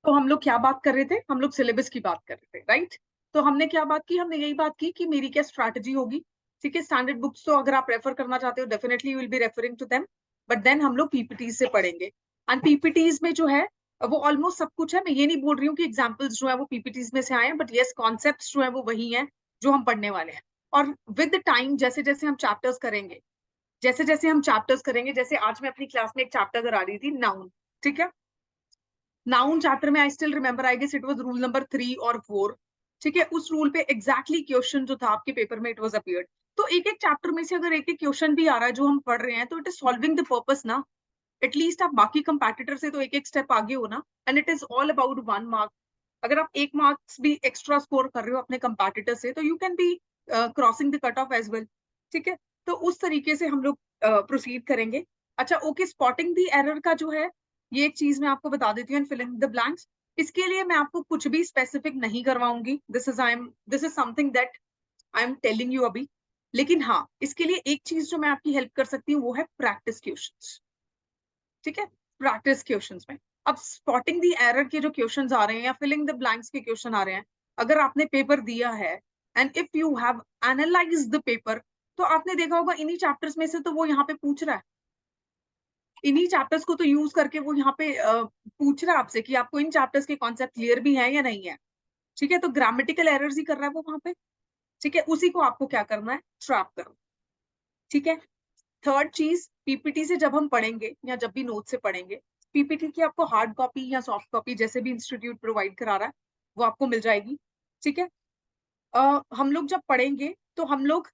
तो हम लोग क्या बात कर रहे थे, हम लोग सिलेबस की बात कर रहे थे, राइट। तो हमने क्या बात की, हमने यही बात की कि मेरी क्या स्ट्रैटेजी होगी। ठीक है, स्टैंडर्ड बुक्स तो अगर आप रेफर करना चाहते हो definitely you will be referring to them, but then हम लोग पीपीटी से पढ़ेंगे। एंड पीपीटीज में जो है वो ऑलमोस्ट सब कुछ है। मैं ये नहीं बोल रही हूँ कि एग्जाम्पल्स जो है वो पीपीटीज में से आए हैं, बट येस कॉन्सेप्ट जो है वो वही है जो हम पढ़ने वाले हैं। और विद टाइम जैसे जैसे हम चैप्टर्स करेंगे, जैसे आज मैं अपनी क्लास में एक चैप्टर करा रही थी, नाउन। ठीक है, नाउन चैप्टर में I still remember, I guess it was rule number 3 और 4। ठीक है, उस रूल पे एग्जैक्टली क्वेश्चन जो था आपके पेपर में इट वाज अपीयर्ड। तो एक एक चैप्टर में से अगर एक एक क्वेश्चन भी आ रहा है जो हम पढ़ रहे हैं, तो it is solving the purpose ना। एटलीस्ट आप बाकी कंपैटिटर से तो एक एक स्टेप आगे हो ना। And it is all about 1 mark. अगर आप 1 मार्क्स भी एक्स्ट्रा स्कोर कर रहे हो अपने कंपैटिटर से, तो you can be crossing the cut off as well. ठीक है, तो उस तरीके से हम लोग प्रोसीड करेंगे। अच्छा ओके, स्पॉटिंग द एरर का जो है, ये एक चीज मैं आपको बता देती हूँ, फिल इन द ब्लैंक्स। इसके लिए मैं आपको कुछ भी स्पेसिफिक नहीं करवाऊंगी। This is something that I am telling you अभी। लेकिन हाँ, इसके लिए एक चीज जो मैं आपकी हेल्प कर सकती हूँ वो है प्रैक्टिस क्वेश्चंस। ठीक है, प्रैक्टिस क्वेश्चंस में अब स्पॉटिंग द एरर के जो क्वेश्चंस आ रहे हैं या फिलिंग द ब्लैंक्स के क्वेश्चन आ रहे हैं, अगर आपने पेपर दिया है and if you have analyse the paper, तो आपने देखा होगा इन्हीं चैप्टर्स में से तो वो यहाँ पे पूछ रहा है। इन्हीं चैप्टर्स को तो यूज करके वो यहाँ पे पूछ रहा है आपसे कि आपको इन चैप्टर्स के कॉन्सेप्ट क्लियर भी है या नहीं है। ठीक है, तो ग्रामेटिकल एरर्स ही कर रहा है वो वहां पे। ठीक है, उसी को आपको क्या करना है, ट्रैप करना। ठीक है, थर्ड चीज, पीपीटी से जब हम पढ़ेंगे या जब भी नोट से पढ़ेंगे, पीपीटी की आपको हार्ड कॉपी या सॉफ्ट कॉपी जैसे भी इंस्टीट्यूट प्रोवाइड करा रहा है वो आपको मिल जाएगी। ठीक है, हम लोग जब पढ़ेंगे तो हम लोग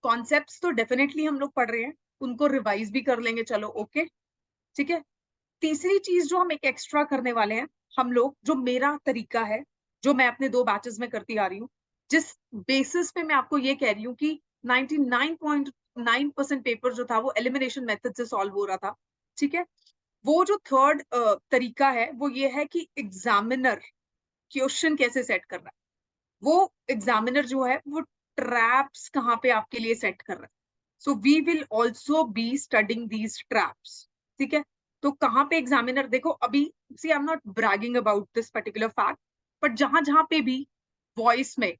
कॉन्सेप्ट्स तो डेफिनेटली हम लोग पढ़ रहे हैं, उनको रिवाइज भी कर लेंगे, चलो ओके। ठीक है, तीसरी चीज जो हम एक एक्स्ट्रा करने वाले हैं, हम लोग जो मेरा तरीका है, जो मैं अपने 2 बैचेस में करती आ रही हूँ, जिस बेसिस पे मैं आपको ये कह रही हूँ कि 99.9% पेपर जो था वो एलिमिनेशन मेथड से सॉल्व हो रहा था। ठीक है, वो जो थर्ड तरीका है वो ये है कि एग्जामिनर क्वेश्चन कैसे सेट कर रहा है। वो एग्जामिनर जो है वो ट्रैप्स कहाँ पे आपके लिए सेट कर रहा है। So we will also be studying these traps. ठीक है, तो कहाँ पे एग्जामिनर देखो अभी, see I am not bragging about this particular fact, but जहां जहां पे भी वॉइस में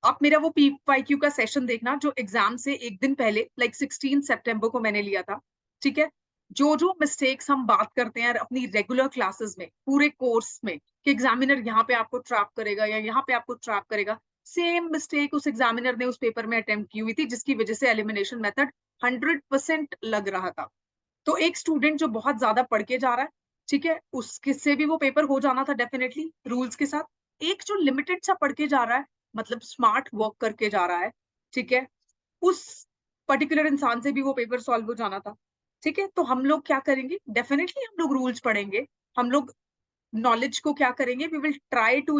आप मेरा वो पी का सेशन देखना जो एग्जाम से एक दिन पहले लाइक 16 सितंबर को मैंने लिया था। ठीक है, जो जो मिस्टेक्स हम बात करते हैं अपनी रेगुलर क्लासेस में पूरे कोर्स में कि एग्जामिनर यहाँ पे आपको ट्रैप करेगा या यहाँ पे आपको ट्रैप करेगा, सेम मिस्टेक उस एग्जामिनर ने उस पेपर में अटेम्प्ट की हुई थी, जिसकी वजह से एलिमिनेशन मेथड 100% लग रहा था। तो एक स्टूडेंट जो बहुत ज्यादा पढ़ के जा रहा है, ठीक है, उसके से भी वो पेपर हो जाना था डेफिनेटली रूल्स के साथ। एक जो लिमिटेड सा पढ़ के जा रहा है, मतलब स्मार्ट वर्क करके जा रहा है, ठीक है, उस पर्टिकुलर इंसान से भी वो पेपर सॉल्व हो जाना था। ठीक है, तो हम लोग क्या करेंगे, डेफिनेटली हम लोग रूल्स पढ़ेंगे, हम लोग नॉलेज को क्या करेंगे, we will try to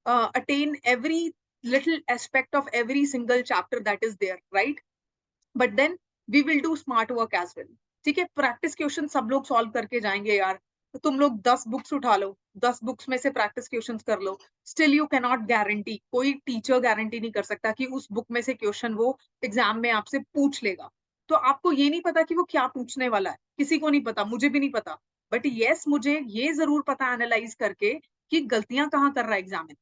attain every little aspect of every single chapter that is there, right. But then we will do smart work as well. ठीक है, प्रैक्टिस क्वेश्चन सब लोग सॉल्व करके जाएंगे यार। तो तुम लोग 10 बुक्स उठा लो, 10 बुक्स में से प्रैक्टिस क्वेश्चन कर लो, still you can not guarantee, कोई टीचर गारंटी नहीं कर सकता कि उस बुक में से क्वेश्चन वो एग्जाम में आपसे पूछ लेगा। तो आपको ये नहीं पता कि वो क्या पूछने वाला है, किसी को नहीं पता, मुझे भी नहीं पता। बट यस, मुझे ये जरूर पता एनालाइज करके कि गलतियां कहाँ कर रहा है examiner,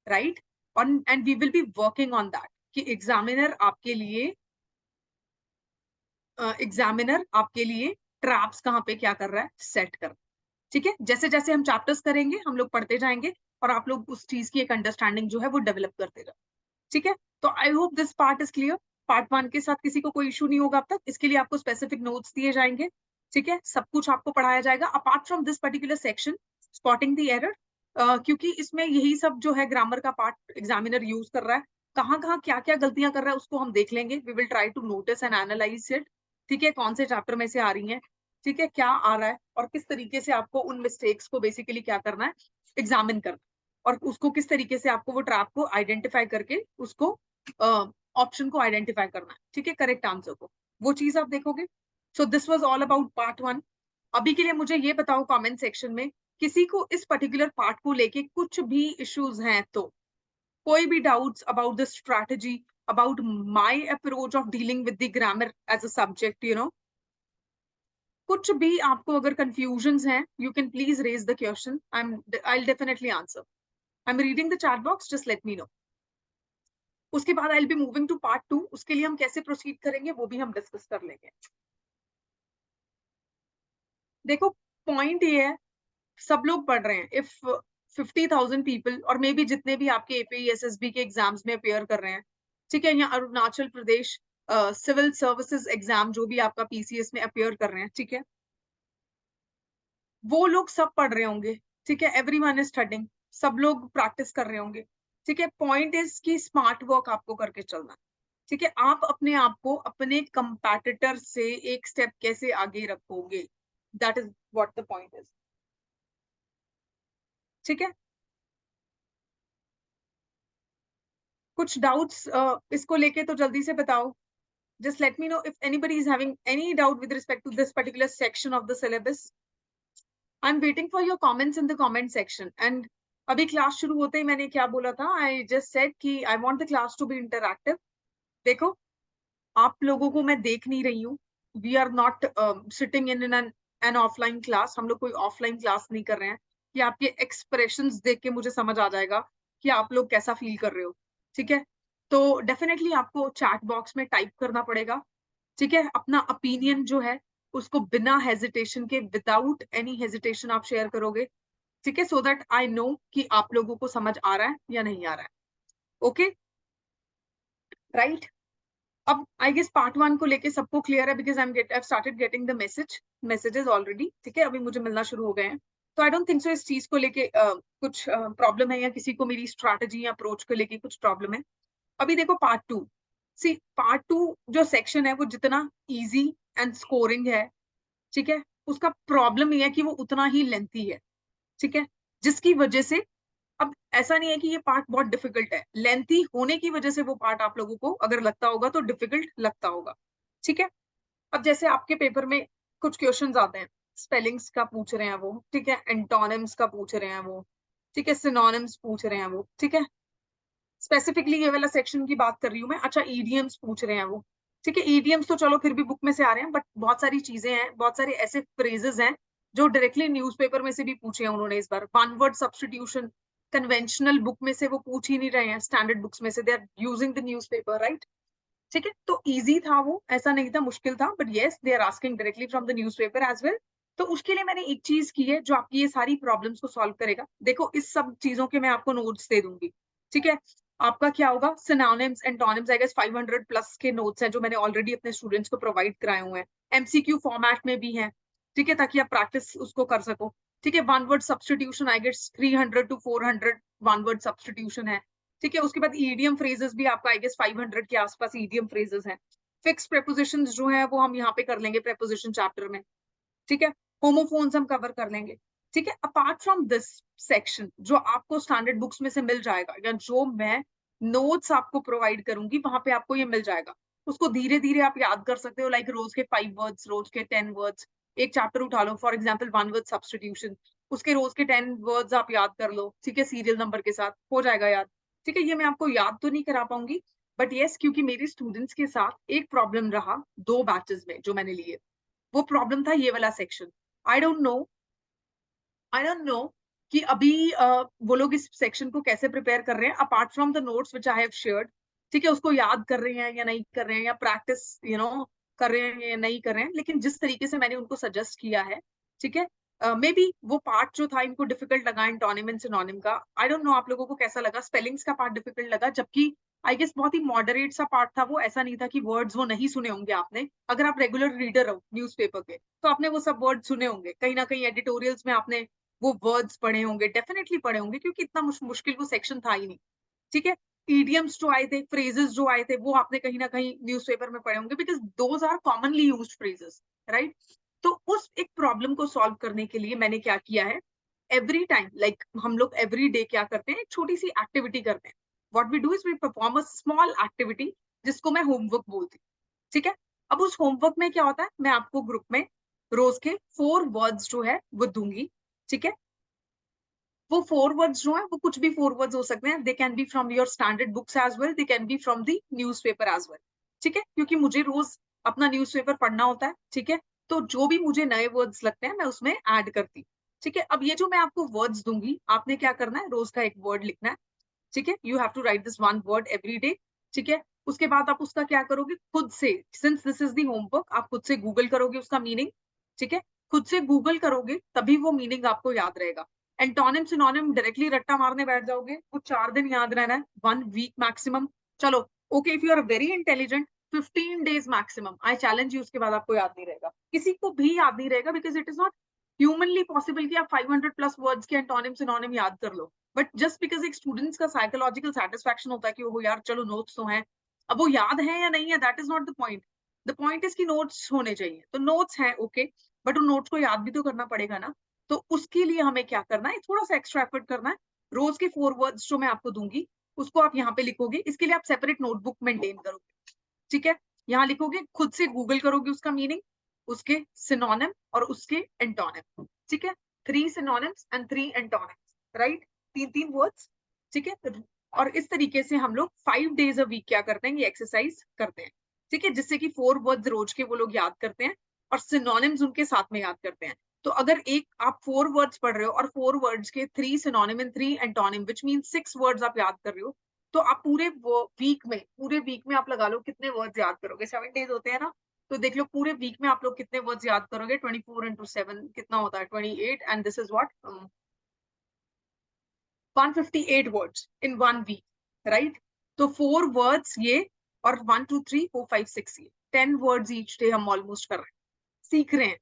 right. And we will be working on that कि एग्जामिनर आपके लिए ट्रैप्स कहाँ पे क्या कर रहा है, सेट कर। ठीक है, जैसे जैसे हम चैप्टर्स करेंगे हम लोग पढ़ते जाएंगे और आप लोग उस चीज की एक अंडरस्टैंडिंग जो है वो डेवलप करते जाओ। ठीक है, तो आई hope this part is clear. Part 1 के साथ किसी को कोई इशू नहीं होगा अब तक, इसके लिए आपको स्पेसिफिक नोट्स दिए जाएंगे। ठीक है, सब कुछ आपको पढ़ाया जाएगा apart from this particular section, spotting the error. क्योंकि इसमें यही सब जो है ग्रामर का पार्ट एग्जामिनर यूज कर रहा है, कहाँ कहाँ क्या क्या गलतियां कर रहा है उसको हम देख लेंगे, we will try to notice and analyse it. ठीक है, कौन से चैप्टर में से आ रही हैं, ठीक है, क्या आ रहा है और किस तरीके से आपको उन मिस्टेक्स को बेसिकली क्या करना है, एग्जामिन करना है। और उसको किस तरीके से आपको वो ट्रैप को आइडेंटिफाई करके उसको ऑप्शन को आइडेंटिफाई करना है, ठीक है, करेक्ट आंसर को, वो चीज आप देखोगे। So this was all about part 1। अभी के लिए मुझे ये बताओ कमेंट सेक्शन में, किसी को इस पर्टिकुलर पार्ट को लेके कुछ भी इश्यूज हैं तो, कोई भी doubts about the strategy, about my approach of dealing with the grammar as a subject, कुछ भी आपको अगर कंफ्यूजन्स हैं, you can please raise the question, I definitely answer. I am reading the chat box, just let me know. उसके बाद I will be moving to part 2। उसके लिए हम कैसे प्रोसीड करेंगे वो भी हम डिस्कस कर लेंगे। देखो पॉइंट ये है, सब लोग पढ़ रहे हैं। इफ 50,000 पीपल और मे बी जितने भी आपके एपीआई एसएसबी के एग्जाम्स में अपेयर कर रहे हैं, ठीक है, या Arunachal Pradesh civil services exam जो भी आपका पीसीएस में अपेयर कर रहे हैं, ठीक है, वो लोग सब पढ़ रहे होंगे, ठीक है, एवरीवन इज स्टडिंग, सब लोग प्रैक्टिस कर रहे होंगे, ठीक है। पॉइंट इज कि स्मार्ट वर्क आपको करके चलना, ठीक है। आप अपने आप को अपने कंपैटिटर से एक स्टेप कैसे आगे रखोगे, that is what the point is, ठीक है। कुछ डाउट्स इसको लेके तो जल्दी से बताओ। Just let me know if anybody is having any doubt with respect to this particular section of the syllabus. I'm waiting for your comments in the comment section. And अभी क्लास शुरू होते ही मैंने क्या बोला था, I just said कि I want the class to be interactive. देखो आप लोगों को मैं देख नहीं रही हूँ, we are not sitting in an offline class, हम लोग कोई offline class नहीं कर रहे हैं कि आपके expressions देख के मुझे समझ आ जाएगा कि आप लोग कैसा फील कर रहे हो, ठीक है। तो डेफिनेटली आपको चैट बॉक्स में टाइप करना पड़ेगा, ठीक है, अपना ओपिनियन जो है उसको बिना हेजिटेशन के, विदाउट एनी हेजिटेशन आप शेयर करोगे, ठीक है, सो दैट आई नो कि आप लोगों को समझ आ रहा है या नहीं आ रहा है। Okay right. अब आई गेस पार्ट 1 को लेके सबको क्लियर है, because I started getting the messages already, ठीक है, अभी मुझे मिलना शुरू हो गए हैं। तो आई डोंट थिंक सो इस चीज को लेके कुछ प्रॉब्लम है या किसी को मेरी स्ट्रैटेजी या अप्रोच को लेके कुछ प्रॉब्लम है। अभी देखो पार्ट 2, सी पार्ट 2 जो सेक्शन है वो जितना इजी एंड स्कोरिंग है, ठीक है, उसका प्रॉब्लम ये है कि वो उतना ही लेंथी है, ठीक है, जिसकी वजह से अब ऐसा नहीं है कि ये पार्ट बहुत डिफिकल्ट है, लेंथी होने की वजह से वो पार्ट आप लोगों को अगर लगता होगा तो डिफिकल्ट लगता होगा, ठीक है। अब जैसे आपके पेपर में कुछ क्वेश्चंस आते हैं, स्पेलिंग्स का पूछ रहे हैं वो, ठीक है, एंटोनिम्स का पूछ रहे हैं वो, ठीक है, सिनोनिम्स पूछ रहे हैं वो, ठीक है, स्पेसिफिकली ये वाला सेक्शन की बात कर रही हूँ मैं। अच्छा ईडियम्स पूछ रहे हैं वो, ठीक है, ईडियम्स तो चलो फिर भी बुक में से आ रहे हैं, बट बहुत सारी चीजें हैं, बहुत सारे ऐसे फ्रेजेस हैं जो डायरेक्टली न्यूज़पेपर में से भी पूछे हैं उन्होंने इस बार। One word substitution conventional book में से वो पूछ ही नहीं रहे हैं, स्टैंडर्ड बुक्स में से they are using the newspaper, right, ठीक है। तो इजी था वो, ऐसा नहीं था मुश्किल था, but yes they are asking directly from the newspaper as well. तो उसके लिए मैंने एक चीज की है जो आपकी ये सारी प्रॉब्लम्स को सॉल्व करेगा। देखो इस सब चीजों के मैं आपको नोट्स दे दूंगी, ठीक है। आपका क्या होगा, synonyms antonyms, I guess 500 plus के नोट्स हैं जो मैंने ऑलरेडी अपने स्टूडेंट्स को प्रोवाइड कराए हुए हैं, एमसीक्यू फॉर्मेट में भी हैं, ठीक है, ताकि आप प्रैक्टिस उसको कर सको, ठीक है। One word substitution I guess 300 to 400 one word substitution है, ठीक है। उसके बाद ईडियम फ्रेजेस भी आपका आई गेस 500 के आसपास ईडियम फ्रेजेस हैं। फिक्स प्रेपोजिशंस जो है वो हम यहाँ पे कर लेंगे प्रेपोजिशन चैप्टर में, ठीक है। होमोफोन्स हम कवर कर लेंगे, ठीक है। अपार्ट फ्रॉम दिस सेक्शन जो आपको स्टैंडर्ड बुक्स में से मिल जाएगा या जो मैं नोट्स आपको प्रोवाइड करूंगी वहां पे आपको ये मिल जाएगा, उसको धीरे धीरे आप याद कर सकते हो, लाइक रोज के 5 वर्ड्स, रोज के 10 वर्ड्स। एक चैप्टर उठा लो for example one word substitution, उसके रोज के 10 वर्ड्स आप याद कर लो, ठीक है, सीरियल नंबर के साथ हो जाएगा याद, ठीक है। ये मैं आपको याद तो नहीं करा पाऊंगी, बट येस क्योंकि मेरे स्टूडेंट्स के साथ एक प्रॉब्लम रहा 2 बैचेस में जो मैंने लिए, वो प्रॉब्लम था ये वाला section. I don't no, I don't no कि अभी वो लोग इस सेक्शन को कैसे प्रिपेयर कर रहे हैं apart from the notes which I have shared, ठीक है, उसको याद कर रहे हैं या नहीं कर रहे हैं, या प्रैक्टिस कर रहे हैं या नहीं कर रहे हैं, लेकिन जिस तरीके से मैंने उनको सजेस्ट किया है, ठीक है, मे बी वो पार्ट जो था इनको डिफिकल्ट लगा, एंटोनिम एंड सिनोनिम का। आई डोंट नो आप लोगों को कैसा लगा, स्पेलिंग्स का पार्ट डिफिकल्ट लगा, जबकि आई गेस बहुत ही मॉडरेट सा पार्ट था वो, ऐसा नहीं था कि वर्ड्स वो नहीं सुने होंगे आपने। अगर आप रेगुलर रीडर हो न्यूज़पेपर के तो आपने वो सब वर्ड सुने होंगे, कहीं ना कहीं एडिटोरियल्स में आपने वो वर्ड्स पढ़े होंगे, डेफिनेटली पढ़े होंगे, क्योंकि इतना मुश्किल वो सेक्शन था ही नहीं, ठीक है। ईडियम्स जो आए थे, फ्रेजेस जो आए थे, वो आपने कहीं ना कहीं न्यूज़पेपर में पढ़े होंगे, because those are commonly used phrases, right. तो उस एक प्रॉब्लम को सॉल्व करने के लिए मैंने क्या किया है, एवरी टाइम लाइक हम लोग एवरी डे क्या करते हैं, एक छोटी सी एक्टिविटी करते हैं। What we do is we perform a small activity जिसको मैं होमवर्क बोलती हूँ, ठीक है। अब उस होमवर्क में क्या होता है, मैं आपको ग्रुप में रोज के 4 वर्ड्स जो है वो दूंगी, ठीक है। वो 4 वर्ड्स जो है वो कुछ भी 4 वर्ड्स हो सकते हैं, they can be from your standard books as well, they can be from the newspaper as well, ठीक है, क्योंकि मुझे रोज अपना न्यूज़पेपर पढ़ना होता है, ठीक है। तो जो भी मुझे नए वर्ड्स लगते हैं मैं उसमें ऐड करती हूँ। ठीक है, अब ये जो मैं आपको वर्ड्स दूंगी, आपने क्या करना है, रोज का एक वर्ड लिखना है। ठीक है, you have to write this one word every day. ठीक है, उसके बाद आप उसका क्या करोगे, खुद से, since this is the homework, आप खुद से गूगल करोगे उसका मीनिंग। ठीक है, खुद से गूगल करोगे तभी वो मीनिंग आपको याद रहेगा। एंटोनिम सिनोनिम डायरेक्टली रट्टा मारने बैठ जाओगे, वो 4 दिन याद रहना है, 1 वीक मैक्सिमम। चलो okay, if you are very intelligent, 15 days maximum, I challenge you, उसके बाद आपको याद नहीं रहेगा, किसी को भी याद नहीं रहेगा, because it is not humanly possible कि आप 500+ वर्ड्स के एंटोनिम सिनोनिम याद कर लो। बट जस्ट बिकॉज एक स्टूडेंट्स का साइकोलॉजिकल सेटिस्फैक्शन होता है कि वो यार चलो नोट्स तो हैं, अब वो याद है या नहीं है, that is not the point. The point is कि नोट्स होने चाहिए, तो नोट्स हैं ओके, बट उन नोट्स को याद भी तो करना पड़ेगा ना। तो उसके लिए हमें क्या करना है, थोड़ा सा एक्स्ट्रा एफर्ट करना है। रोज के 4 वर्ड्स जो मैं आपको दूंगी उसको आप यहाँ पे लिखोगे, इसके लिए आप सेपरेट नोटबुक मेंटेन करोगे। ठीक है, यहाँ लिखोगे, खुद से गूगल करोगे उसका मीनिंग, उसके सिनोनिम और उसके एंटोनिम। ठीक है, 3 synonyms and 3 antonyms, right, 3 words. ठीक है, और इस तरीके से हम लोग 5 days a week क्या करते हैं, ये एक्सरसाइज करते हैं। ठीक है, जिससे कि 4 वर्ड्स रोज के वो लोग याद करते हैं और सिनोनिम्स उनके साथ में याद करते हैं। तो अगर एक आप 4 वर्ड्स पढ़ रहे हो और 4 वर्ड्स के 3 synonym and 3 antonym, which mean 6 words आप याद कर रहे हो, तो आप पूरे वीक में आप लगा लो कितने वर्ड्स याद करोगे, 7 days होते हैं ना, तो देख लो पूरे वीक में आप लोग कितने वर्ड्स याद करोगे, 24 into 7 कितना होता है, 28, and this is what 158 words in 1 week, right. तो 4 वर्ड्स ये, और 1 2 3 4 5 6 ये 10 वर्ड्स ईच डे हम ऑलमोस्ट कर रहे हैं, सीख रहे हैं।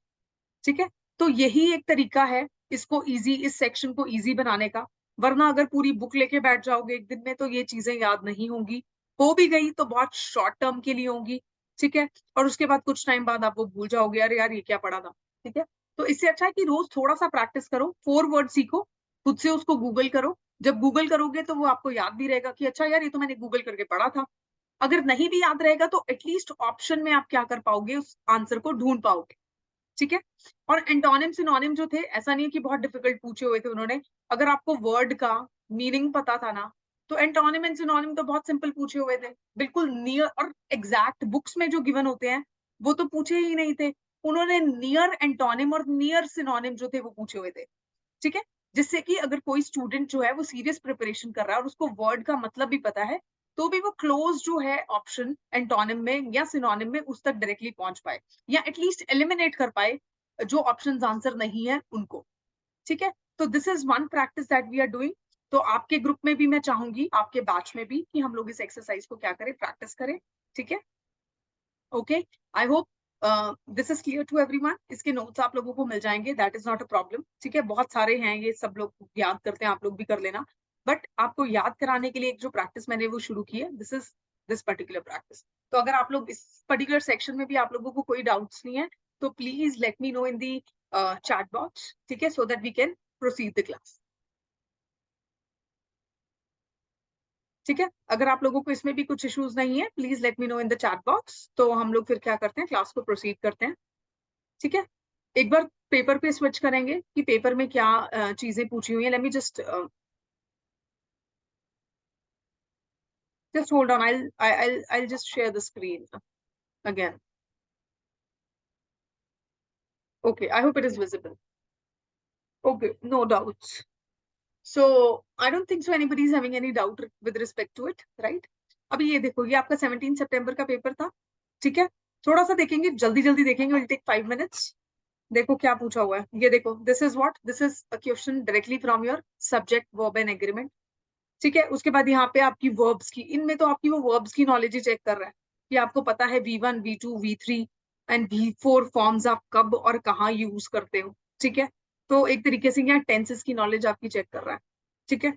ठीक है, तो यही एक तरीका है इसको इजी, इस सेक्शन को इजी बनाने का। वरना अगर पूरी बुक लेके बैठ जाओगे एक दिन में तो ये चीजें याद नहीं होंगी, हो भी गई तो बहुत शॉर्ट टर्म के लिए होंगी। ठीक है, और उसके बाद कुछ टाइम बाद आप वो भूल जाओगे, अरे यार ये क्या पढ़ा था। ठीक है, तो इससे अच्छा है कि रोज थोड़ा सा प्रैक्टिस करो, 4 वर्ड सीखो, खुद से उसको गूगल करो। जब गूगल करोगे तो वो आपको याद भी रहेगा कि अच्छा यार ये तो मैंने गूगल करके पढ़ा था। अगर नहीं भी याद रहेगा तो एटलीस्ट ऑप्शन में आप क्या कर पाओगे, उस आंसर को ढूंढ पाओगे। ठीक है, और एंटोनिम सिनोनिम जो थे, ऐसा नहीं है कि बहुत डिफिकल्ट पूछे हुए थे उन्होंने। अगर आपको वर्ड का मीनिंग पता था ना, तो एंटोनिम एंड सिनोनिम तो बहुत सिंपल पूछे हुए थे, बिल्कुल नियर और एग्जैक्ट, बुक्स में जो गिवन होते हैं वो तो पूछे ही नहीं थे। उन्होंने नियर एंटोनिम और नियर सिनोनिम जो थे वो पूछे हुए थे। ठीक है, जिससे कि अगर कोई स्टूडेंट जो है वो सीरियस प्रिपरेशन कर रहा है और उसको वर्ड का मतलब भी पता है, तो भी वो क्लोज जो है ऑप्शन एंटोनिम में या सिनोनिम में उस तक डायरेक्टली पहुंच पाए, या एटलीस्ट एलिमिनेट कर पाए जो ऑप्शंस आंसर नहीं है उनको। ठीक है, तो this is one practice that we are doing. तो आपके ग्रुप में भी मैं चाहूंगी, आपके बैच में भी, कि हम लोग इस एक्सरसाइज को क्या करें, प्रैक्टिस करें। ठीक है, okay, I hope this is clear to everyone. इसके नोट्स आप लोगों को मिल जाएंगे, that is not a problem. ठीक है, बहुत सारे हैं, ये सब लोग याद करते हैं, आप लोग भी कर लेना। बट आपको याद कराने के लिए एक जो प्रैक्टिस मैंने वो शुरू की है, this is this particular practice. तो अगर आप लोग इस पर्टिकुलर सेक्शन में भी आप लोगों को कोई डाउट्स नहीं है, तो please let me know in the chat box. ठीक है, so that we can proceed the class. ठीक है, अगर आप लोगों को इसमें भी कुछ इश्यूज नहीं है, please let me know in the chat box, तो हम लोग फिर क्या करते हैं, क्लास को प्रोसीड करते हैं। ठीक है, एक बार पेपर पे स्विच करेंगे कि पेपर में क्या चीजें पूछी हुई हैं। Let me just hold on, I'll just share the screen again. Okay, I hope it is visible. Okay, no doubts. So I don't think so anybody is having any doubt with respect to it, right? अभी ये देखो, ये आपका 17 सितंबर का paper था। ठीक है, थोड़ा सा देखेंगे, जल्दी जल्दी देखेंगे, विल टेक 5 minutes। देखो क्या पूछा हुआ है, ये देखो, this is what, this is a question directly from your subject verb and agreement. ठीक है, उसके बाद यहाँ पे आपकी वर्ब्स की, इनमें तो आपकी वो वर्ब्स की नॉलेज ही चेक कर रहा है कि आपको पता है V1 V2 V3 and V4 forms आप कब और कहाँ यूज करते हो। ठीक है, तो एक तरीके से यहाँ टेंसेस की नॉलेज आपकी चेक कर रहा है। ठीक है,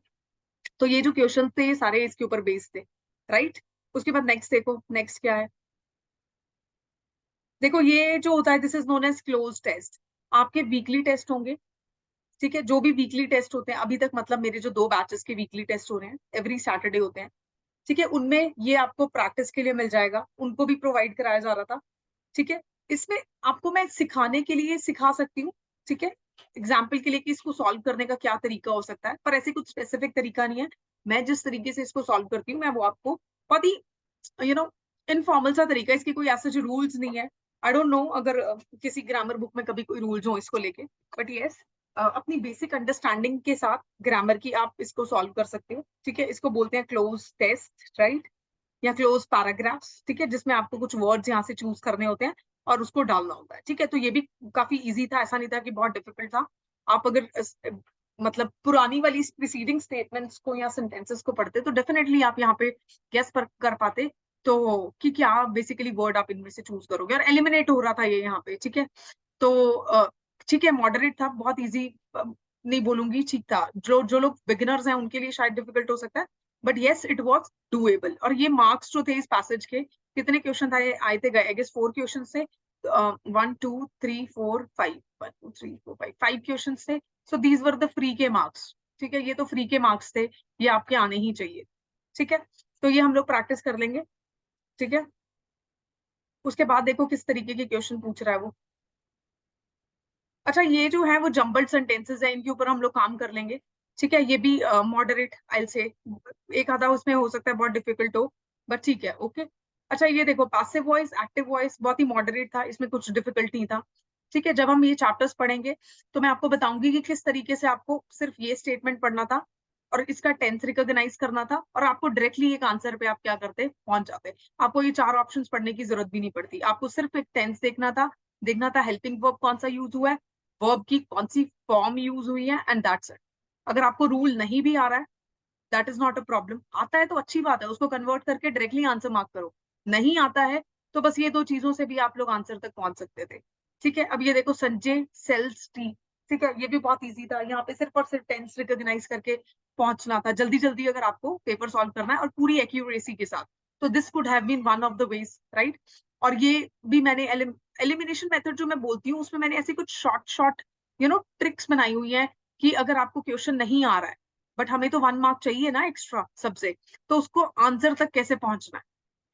तो ये जो क्वेश्चन थे ये सारे इसके ऊपर बेस्ड थे, राइट। उसके बाद नेक्स्ट देखो, नेक्स्ट क्या है, देखो ये जो होता है, this is known as cloze test. आपके वीकली टेस्ट होंगे। ठीक है, जो भी वीकली टेस्ट होते हैं अभी तक, मतलब मेरे जो 2 बैचेस के वीकली टेस्ट हो रहे हैं, एवरी सैटरडे होते हैं। ठीक है, उनमें ये आपको प्रैक्टिस के लिए मिल जाएगा, उनको भी प्रोवाइड कराया जा रहा था। ठीक है, इसमें आपको मैं सिखाने के लिए सिखा सकती हूँ। ठीक है, एग्जाम्पल के लिए कि इसको सॉल्व करने का क्या तरीका हो सकता है, पर ऐसे कुछ स्पेसिफिक तरीका नहीं है। मैं जिस तरीके से इसको सॉल्व करती हूँ, मैं वो आपको बहुत ही इनफॉर्मल सा तरीका है, इसकी कोई ऐसे जो रूल्स नहीं है। आई डोंट नो अगर किसी ग्रामर बुक में कभी कोई रूल्स हो इसको लेके, बट यस अपनी बेसिक अंडरस्टैंडिंग के साथ ग्रामर की आप इसको सॉल्व कर सकते हो। ठीक है, इसको बोलते हैं क्लोज टेस्ट, राइट, या क्लोज पैराग्राफ्स। ठीक है, जिसमें आपको कुछ वर्ड्स यहाँ से चूज करने होते हैं और उसको डालना होता है। ठीक है, तो ये भी काफी इजी था, ऐसा नहीं था कि बहुत डिफिकल्ट था। आप अगर मतलब पुरानी वाली प्रीसीडिंग स्टेटमेंट्स को या सेंटेंसेस को पढ़ते तो डेफिनेटली आप यहाँ पे गेस कर पाते तो कि क्या बेसिकली वर्ड आप इनमें से चूज करोगे, और एलिमिनेट हो रहा था ये यहाँ पे। ठीक है, तो ठीक है, मॉडरेट था, बहुत इजी नहीं बोलूंगी, ठीक था। जो जो लोग बिगिनर्स हैं उनके लिए शायद डिफिकल्ट हो सकता है, but yes it was doable. और ये मार्क्स जो थे इस पैसेज के, कितने क्वेश्चन आए थे, गए गेस 4 क्वेश्चन से, 1 2 3 4 5, 1 2 3 4 5 5 क्वेश्चन थे। So these were the free के मार्क्स। ठीक है, ये तो फ्री के मार्क्स थे, ये आपके आने ही चाहिए। ठीक है, तो ये हम लोग प्रैक्टिस कर लेंगे। ठीक है, उसके बाद देखो किस तरीके के क्वेश्चन पूछ रहा है वो। अच्छा, ये जो है वो जम्बल्ड सेंटेंसेस है, इनके ऊपर हम लोग काम कर लेंगे। ठीक है, ये भी मॉडरेट आई से, एक आधा उसमें हो सकता है बहुत डिफिकल्ट हो, बट ठीक है, ओके। अच्छा, ये देखो पैसिव वॉइस एक्टिव वॉइस बहुत ही मॉडरेट था, इसमें कुछ डिफिकल्ट नहीं था। ठीक है, जब हम ये चैप्टर्स पढ़ेंगे तो मैं आपको बताऊंगी कि किस तरीके से आपको सिर्फ ये स्टेटमेंट पढ़ना था और इसका टेंस रिकॉग्नाइज करना था, और आपको डायरेक्टली एक आंसर पे आप क्या करते पहुंच जाते। आपको ये 4 ऑप्शंस पढ़ने की जरूरत भी नहीं पड़ती, आपको सिर्फ एक टेंस देखना था हेल्पिंग वर्ब कौन सा यूज हुआ है, वर्ब की कौन सी फॉर्म यूज हुई है, एंड दैट्स इट। अगर आपको रूल नहीं भी आ रहा है, that is not a problem. आता है तो अच्छी बात है, उसको कन्वर्ट करके डायरेक्टली आंसर मार्क करो। नहीं आता है तो बस ये 2 चीजों से भी आप लोग आंसर तक पहुंच सकते थे। ठीक है, अब ये देखो संजय सेल्स टी। ठीक है, ये भी बहुत इजी था, यहाँ पे सिर्फ और सिर्फ टेंस रिकॉग्नाइज करके पहुंचना था जल्दी जल्दी, अगर आपको पेपर सॉल्व करना है और पूरी एक्यूरेसी के साथ। तो this could have been one of the ways, right. और ये भी मैंने एलिमिनेशन मेथड जो मैं बोलती हूँ उसमें मैंने ऐसी कुछ शॉर्ट शॉर्ट ट्रिक्स बनाई हुई है कि अगर आपको क्वेश्चन नहीं आ रहा है, बट हमें तो 1 मार्क चाहिए ना एक्स्ट्रा सबसे, तो उसको आंसर तक कैसे पहुंचना है,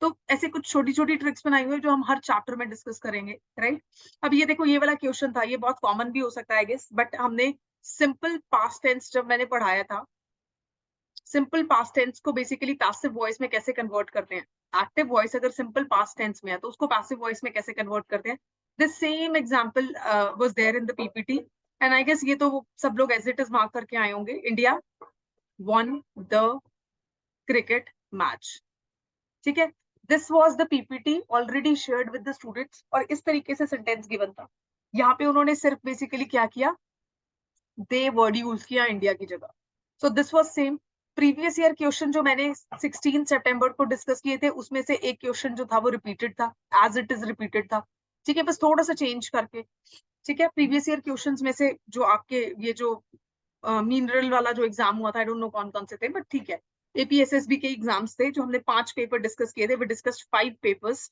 तो ऐसे कुछ छोटी छोटी ट्रिक्स बनाई हुई है जो हम हर चैप्टर में डिस्कस करेंगे, राइट। अब ये देखो, ये वाला क्वेश्चन था, ये बहुत कॉमन भी हो सकता है गेस, बट हमने सिंपल पास्ट टेंस जब मैंने पढ़ाया था, सिंपल पास्ट टेंस को बेसिकली पैसिव वॉइस में कैसे कन्वर्ट करते हैं। एक्टिव वॉइस अगर सिंपल पास्ट टेंस में है तो उसको पैसिव वॉइस में कैसे कन्वर्ट करते हैं। The same example was there in the PPT, and I guess ये तो सब लोग एज इट इज मार्क करके आए होंगे। India won the cricket match। ठीक है, this was the PPT already shared with the students, और इस तरीके से सेंटेंस गिवन था। यहाँ पे उन्होंने सिर्फ बेसिकली क्या किया, दे वर्ड यूज किया इंडिया की जगह। So this was same. Previous year question जो मैंने 16 सितंबर को डिस्कस किए थे, उसमें से एक क्वेश्चन जो था वो रिपीटेड था, एज इट इज रिपीटेड था। ठीक है, बस थोड़ा सा चेंज करके। ठीक है, प्रीवियस ईयर क्वेश्चंस में से जो आपके ये जो मिनरल वाला जो एग्जाम हुआ था, आई डोंट नो कौन कौन से थे, बट ठीक है, एपीएसएसबी के एग्जाम्स थे जो हमने 5 पेपर डिस्कस किए थे, वी डिस्कस्ड 5 पेपर्स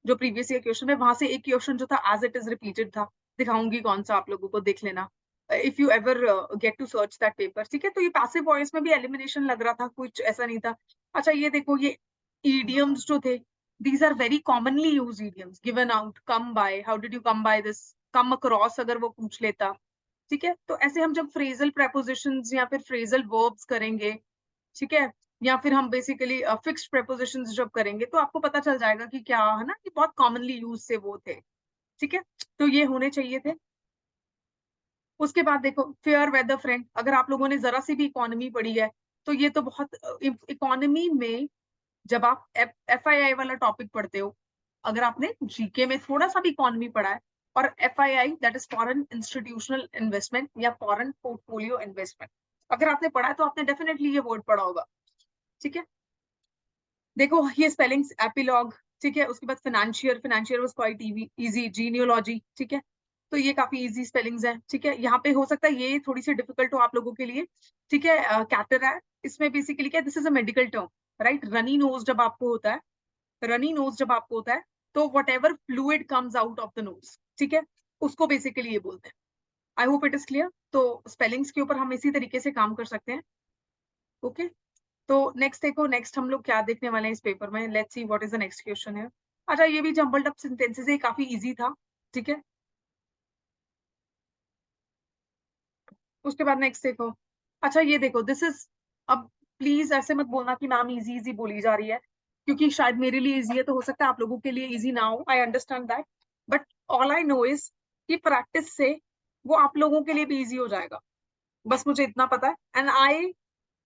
जो प्रीवियस ईयर क्वेश्चन में, वहां से एक क्वेश्चन जो था एज इट इज रिपीटेड था। दिखाऊंगी कौन सा, आप लोगों को देख लेना if you ever get to search that paper. ठीक है, तो ये पैसिव वॉइस में भी एलिमिनेशन लग रहा था, कुछ ऐसा नहीं था। अच्छा, ये देखो, ये idioms जो थे, these are very commonly used idioms given out, come by, how did you come by this, come across अगर वो पूछ लेता। ठीक है, तो ऐसे हम जब फ्रेजल प्रेपोजिशंस या फिर फ्रेजल वर्ब्स करेंगे, ठीक है, या फिर हम बेसिकली फिक्स्ड प्रेपोजिशंस जब करेंगे, तो आपको पता चल जाएगा कि क्या है ना, कि बहुत कॉमनली यूज से वो थे। ठीक है, तो ये होने चाहिए थे। उसके बाद देखो, फेयर वेदर फ्रेंड, अगर आप लोगों ने जरा सी भी इकोनॉमी पढ़ी है तो ये तो बहुत, इकोनॉमी में जब आप एफआईआई वाला टॉपिक पढ़ते हो, अगर आपने जीके में थोड़ा सा भी इकोनॉमी पढ़ा है, और FII that is foreign institutional investment या फॉरेन पोर्टफोलियो इन्वेस्टमेंट, अगर आपने पढ़ा है तो आपने डेफिनेटली ये वर्ड पढ़ा होगा। ठीक है, देखो ये स्पेलिंग्स, एपिलॉग। ठीक है, उसके बाद financier, financier was quite easy, genealogy. ठीक है, तो ये काफी इजी स्पेलिंग्स हैं। ठीक है, यहाँ पे हो सकता है ये थोड़ी सी डिफिकल्ट हो आप लोगों के लिए। ठीक है, कैटर है, इसमें बेसिकली क्या, this is a medical term, right. Runny nose जब आपको होता है, रनी नोज जब आपको होता है, तो what ever fluid comes out of the nose, ठीक है, उसको बेसिकली ये बोलते हैं। आई होप इट इज क्लियर। तो स्पेलिंग्स के ऊपर हम इसी तरीके से काम कर सकते हैं। ओके, तो नेक्स्ट देखो, नेक्स्ट हम लोग क्या देखने वाले हैं इस पेपर में, let's see what is the next question है। अच्छा, ये भी जंबल्ड अप सेंटेंसेस है, काफी इजी था। ठीक है, उसके बाद नेक्स्ट देखो। अच्छा, ये देखो, दिस इज, अब प्लीज ऐसे मत बोलना कि मैम इजी इजी बोली जा रही है, क्योंकि शायद मेरे लिए इजी है तो हो सकता है आप लोगों के लिए इजी ना हो, I understand that. But all I know is कि प्रैक्टिस से वो आप लोगों के लिए भी इजी हो जाएगा, बस मुझे इतना पता है, and I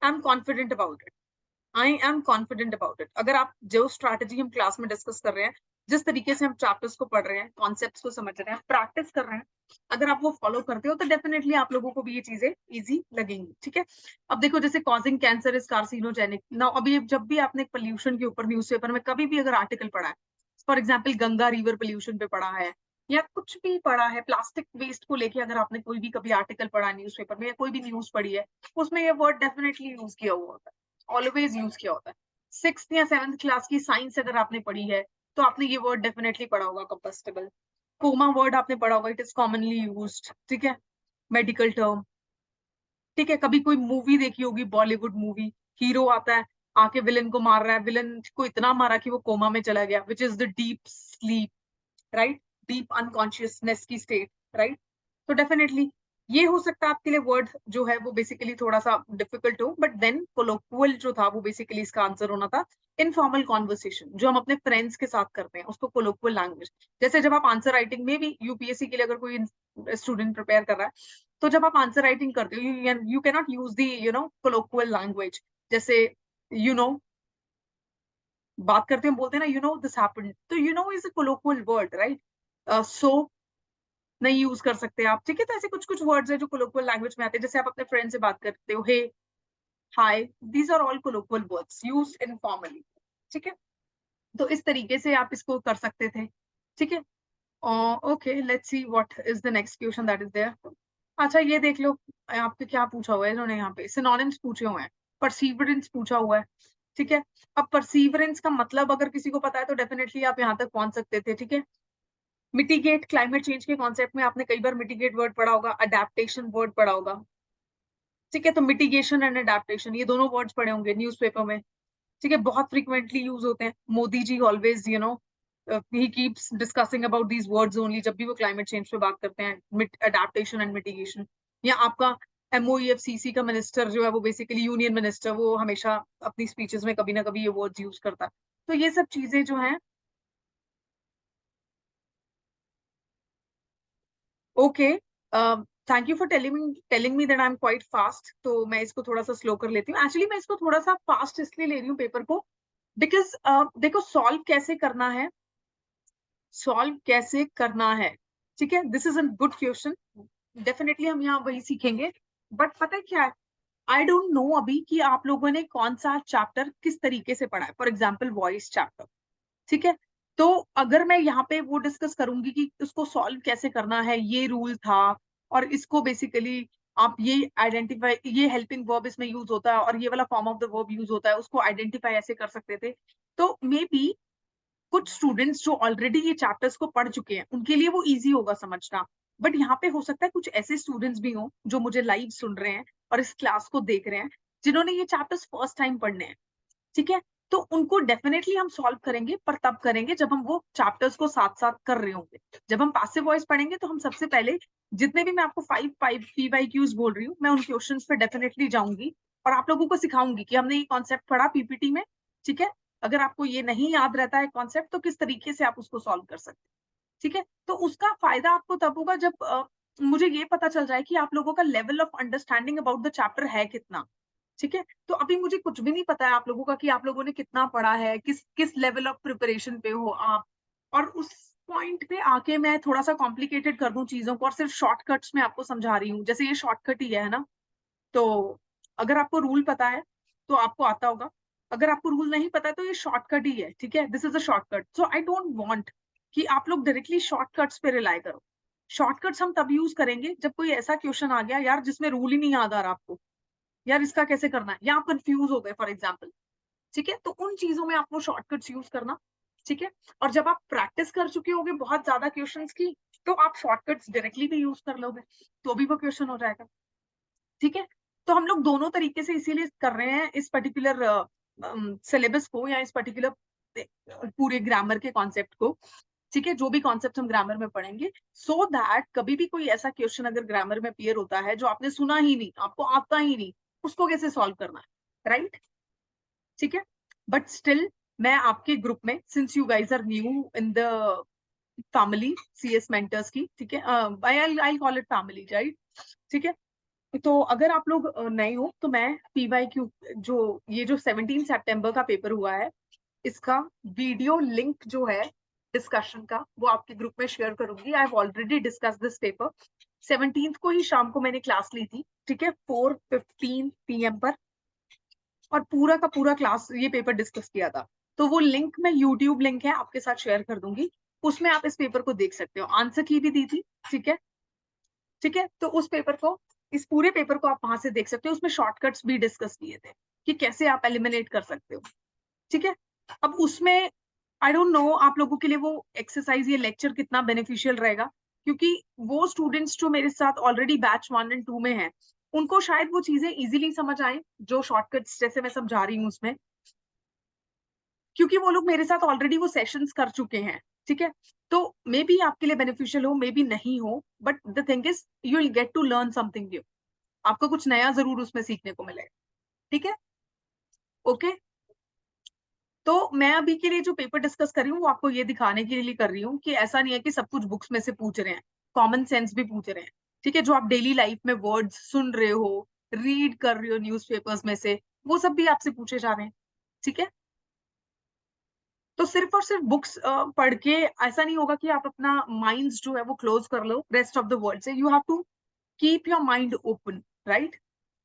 am confident about it. I am confident about it. अगर आप जो स्ट्रैटेजी हम क्लास में डिस्कस कर रहे हैं, जिस तरीके से हम चैप्टर्स को पढ़ रहे हैं, कॉन्सेप्ट्स को समझ रहे हैं, प्रैक्टिस कर रहे हैं, अगर आप वो फॉलो करते हो तो डेफिनेटली आप लोगों को भी ये चीजें इजी लगेंगी। ठीक है, अब देखो जैसे कॉजिंग कैंसर इज कार्सिनोजेनिक ना, अभी जब भी आपने पोल्यूशन के ऊपर न्यूज़पेपर में कभी भी अगर आर्टिकल पढ़ा है, for example Ganga river pollution पे पढ़ा है या कुछ भी पढ़ा है, प्लास्टिक वेस्ट को लेके अगर आपने कोई भी कभी आर्टिकल पढ़ा न्यूज़पेपर में या कोई भी न्यूज पढ़ी है, उसमें ये वर्ड डेफिनेटली यूज किया हुआ होता है, ऑलवेज यूज किया होता है। 6th या 7th क्लास की साइंस अगर आपने पढ़ी है तो आपने ये वर्ड डेफिनेटली पढ़ा होगा, कंबस्टिबल। कोमा वर्ड आपने पढ़ा होगा, इट इज कॉमनली यूज्ड। ठीक है, मेडिकल टर्म। ठीक है, कभी कोई मूवी देखी होगी, बॉलीवुड मूवी, हीरो आता है, आके विलन को मार रहा है, विलन को इतना मारा कि वो कोमा में चला गया, which is the deep sleep, right, deep unconsciousness की स्टेट, राइट। तो डेफिनेटली ये हो सकता है आपके लिए वर्ड जो है वो बेसिकली थोड़ा सा डिफिकल्ट हो, बट देन कोलोक्वल जो था वो बेसिकली इसका आंसर होना था इनफॉर्मल कॉन्वर्सेशन, जो हम अपने फ्रेंड्स के साथ करते हैं उसको कोलोक्वल लैंग्वेज। जैसे जब आप आंसर राइटिंग में भी यूपीएससी के लिए अगर कोई स्टूडेंट प्रिपेयर कर रहा है, तो जब आप आंसर राइटिंग करते हो you can not use the colloquial language. जैसे यू नो बात करते हैं, बोलते हैं ना यू नो दिस हैपेंड, तो you know is a colloquial word, right. So नहीं यूज कर सकते आप। ठीक है, तो ऐसे कुछ कुछ वर्ड्स है जो कोलोक्वल लैंग्वेज में आते हैं, जैसे आप अपने फ्रेंड से बात करते हो, hey, hi, these are all colloquial words use informally. ठीक है, तो इस तरीके से आप इसको कर सकते थे। ठीक है, okay, let's see what is the next question that is there. अच्छा ये देख लो, आपके क्या पूछा हुआ है इन्होंने, यहाँ पे सिनोनिम्स पूछे हुए हैं, परसीवरेंस पूछा हुआ है। ठीक है, अब परसीवरेंस का मतलब अगर किसी को पता है तो डेफिनेटली आप यहाँ तक पहुंच सकते थे। ठीक है, मिटिगेट, क्लाइमेट चेंज के कॉन्सेप्ट में आपने कई बार मिटिगेट वर्ड पढ़ा होगा, अडेप्टेशन वर्ड पढ़ा होगा। ठीक है, तो मिटिगेशन एंड अडेप्टेशन ये दोनों वर्ड्स पढ़े होंगे न्यूज़पेपर में। ठीक है, बहुत फ्रीक्वेंटली यूज होते हैं, मोदी जी ऑलवेज ही keeps discussing about these words only, जब भी वो क्लाइमेट चेंज पे बात करते हैं, अडेप्टेशन एंड मिटिगेशन। या आपका MOEFCC का मिनिस्टर जो है वो बेसिकली यूनियन मिनिस्टर, वो हमेशा अपनी स्पीचेस में कभी ना कभी ये वर्ड्स यूज करता है। तो ये सब चीजें जो हैं, okay, thank you for telling me that I am quite fast, तो मैं इसको थोड़ा सा स्लो कर लेती हूँ। एक्चुअली मैं इसको थोड़ा सा फास्ट इसलिए ले रही हूँ पेपर को, बिकॉज देखो सॉल्व कैसे करना है, सॉल्व कैसे करना है। ठीक है, this is a good question, definitely हम यहाँ वही सीखेंगे। बट पता है क्या है, आई डोंट नो अभी कि आप लोगों ने कौन सा चैप्टर किस तरीके से पढ़ा है, फॉर एग्जाम्पल वॉइस चैप्टर। ठीक है, तो अगर मैं यहाँ पे वो डिस्कस करूंगी कि उसको सॉल्व कैसे करना है, ये रूल था, और इसको बेसिकली आप ये आइडेंटिफाई, ये हेल्पिंग वर्ब इसमें यूज होता है और ये वाला form of the verb use होता है, उसको आइडेंटिफाई ऐसे कर सकते थे, तो मे बी कुछ स्टूडेंट्स जो ऑलरेडी ये चैप्टर्स को पढ़ चुके हैं उनके लिए वो इजी होगा समझना। बट यहाँ पे हो सकता है कुछ ऐसे स्टूडेंट्स भी हों जो मुझे लाइव सुन रहे हैं और इस क्लास को देख रहे हैं, जिन्होंने ये चैप्टर्स फर्स्ट टाइम पढ़ने हैं। ठीक है, तो उनको डेफिनेटली हम सॉल्व करेंगे, पर तब करेंगे जब हम वो चैप्टर्स को साथ साथ कर रहे होंगे। जब हम पैसिव वॉइस पढ़ेंगे तो हम सबसे पहले जितने भी मैं आपको 5 PYQs बोल रही हूँ, मैं उन क्वेश्चंस पे डेफिनेटली जाऊंगी और आप लोगों को सिखाऊंगी कि हमने ये कॉन्सेप्ट पढ़ा PPT में। ठीक है, अगर आपको ये नहीं याद रहता है कॉन्सेप्ट तो किस तरीके से आप उसको सॉल्व कर सकते हैं। ठीक है, तो उसका फायदा आपको तब होगा जब मुझे ये पता चल जाए कि आप लोगों का level of understanding about the chapter है कितना। ठीक है, तो अभी मुझे कुछ भी नहीं पता है आप लोगों का कि आप लोगों ने कितना पढ़ा है, किस किस लेवल ऑफ प्रिपरेशन पे हो आप, और उस पॉइंट पे आके मैं थोड़ा सा कॉम्प्लिकेटेड कर दूं चीजों को और सिर्फ शॉर्टकट्स में आपको समझा रही हूँ, जैसे ये शॉर्टकट ही है ना। तो अगर आपको रूल पता है तो आपको आता होगा, अगर आपको रूल नहीं पता है तो ये शॉर्टकट ही है। ठीक है, this is a shortcut, so I don't want कि आप लोग डायरेक्टली शॉर्टकट्स पे रिलाई करो। शॉर्टकट्स हम तब यूज करेंगे जब कोई ऐसा क्वेश्चन आ गया यार जिसमें रूल ही नहीं याद आ रहा आपको, यार इसका कैसे करना है, या आप कंफ्यूज हो गए फॉर एग्जाम्पल। ठीक है, तो उन चीजों में आपको शॉर्टकट्स यूज करना। ठीक है, और जब आप प्रैक्टिस कर चुके होगे बहुत ज्यादा क्वेश्चंस की, तो आप शॉर्टकट्स डायरेक्टली भी यूज कर लोगे, तो भी वो क्वेश्चन हो जाएगा। ठीक है, तो हम लोग दोनों तरीके से इसीलिए कर रहे हैं इस पर्टिकुलर सिलेबस को, या इस पर्टिकुलर पूरे ग्रामर के कॉन्सेप्ट को। ठीक है, जो भी कॉन्सेप्ट हम ग्रामर में पढ़ेंगे, सो दैट कभी भी कोई ऐसा क्वेश्चन अगर ग्रामर में अपीयर होता है जो आपने सुना ही नहीं, आपको आता ही नहीं, उसको कैसे सॉल्व करना है, राइट। ठीक है, बट स्टिल मैं आपके ग्रुप में, since you guys are new in the family CS mentors की, ठीक है, I call it family, right, ठीक है। तो अगर आप लोग नए हो तो मैं PYQ जो ये जो 17 सितंबर का पेपर हुआ है, इसका वीडियो लिंक जो है डिस्कशन का वो आपके ग्रुप में शेयर करूंगी। I have already discuss this paper. 17 को ही शाम को मैंने क्लास ली थी, ठीक है, 4:15 PM पर, और पूरा का पूरा क्लास ये पेपर डिस्कस किया था। तो वो लिंक मैं यूट्यूब लिंक है आपके साथ शेयर कर दूंगी, उसमें आप इस पेपर को देख सकते हो। आंसर की भी दी थी, ठीक है, ठीक है। तो उस पेपर को, इस पूरे पेपर को आप वहां से देख सकते हो। उसमें शॉर्टकट्स भी डिस्कस किए थे कि कैसे आप एलिमिनेट कर सकते हो, ठीक है। अब उसमें आई डोंट नो आप लोगों के लिए वो एक्सरसाइज, ये लेक्चर कितना बेनिफिशियल रहेगा, क्योंकि वो स्टूडेंट्स जो मेरे साथ ऑलरेडी बैच 1 और 2 में हैं, उनको शायद वो चीजें इजीली समझ आए जो शॉर्टकट्स जैसे मैं समझा रही हूँ उसमें, क्योंकि वो लोग मेरे साथ ऑलरेडी वो सेशंस कर चुके हैं, ठीक है। तो मे बी आपके लिए बेनिफिशियल हो, मे बी नहीं हो, but the thing is you will get to learn something new. आपको कुछ नया जरूर उसमें सीखने को मिलेगा, ठीक है, ओके। तो मैं अभी के लिए जो पेपर डिस्कस कर रही हूँ वो आपको ये दिखाने के लिए कर रही हूँ कि ऐसा नहीं है कि सब कुछ बुक्स में से पूछ रहे हैं, कॉमन सेंस भी पूछ रहे हैं, ठीक है। जो आप डेली लाइफ में वर्ड्स सुन रहे हो, रीड कर रहे हो न्यूज़पेपर्स में से, वो सब भी आपसे पूछे जा रहे हैं, ठीक है। तो सिर्फ और सिर्फ बुक्स पढ़ के ऐसा नहीं होगा कि आप अपना माइंड जो है वो क्लोज कर लो रेस्ट ऑफ द वर्ल्ड से। You have to keep your mind open, right,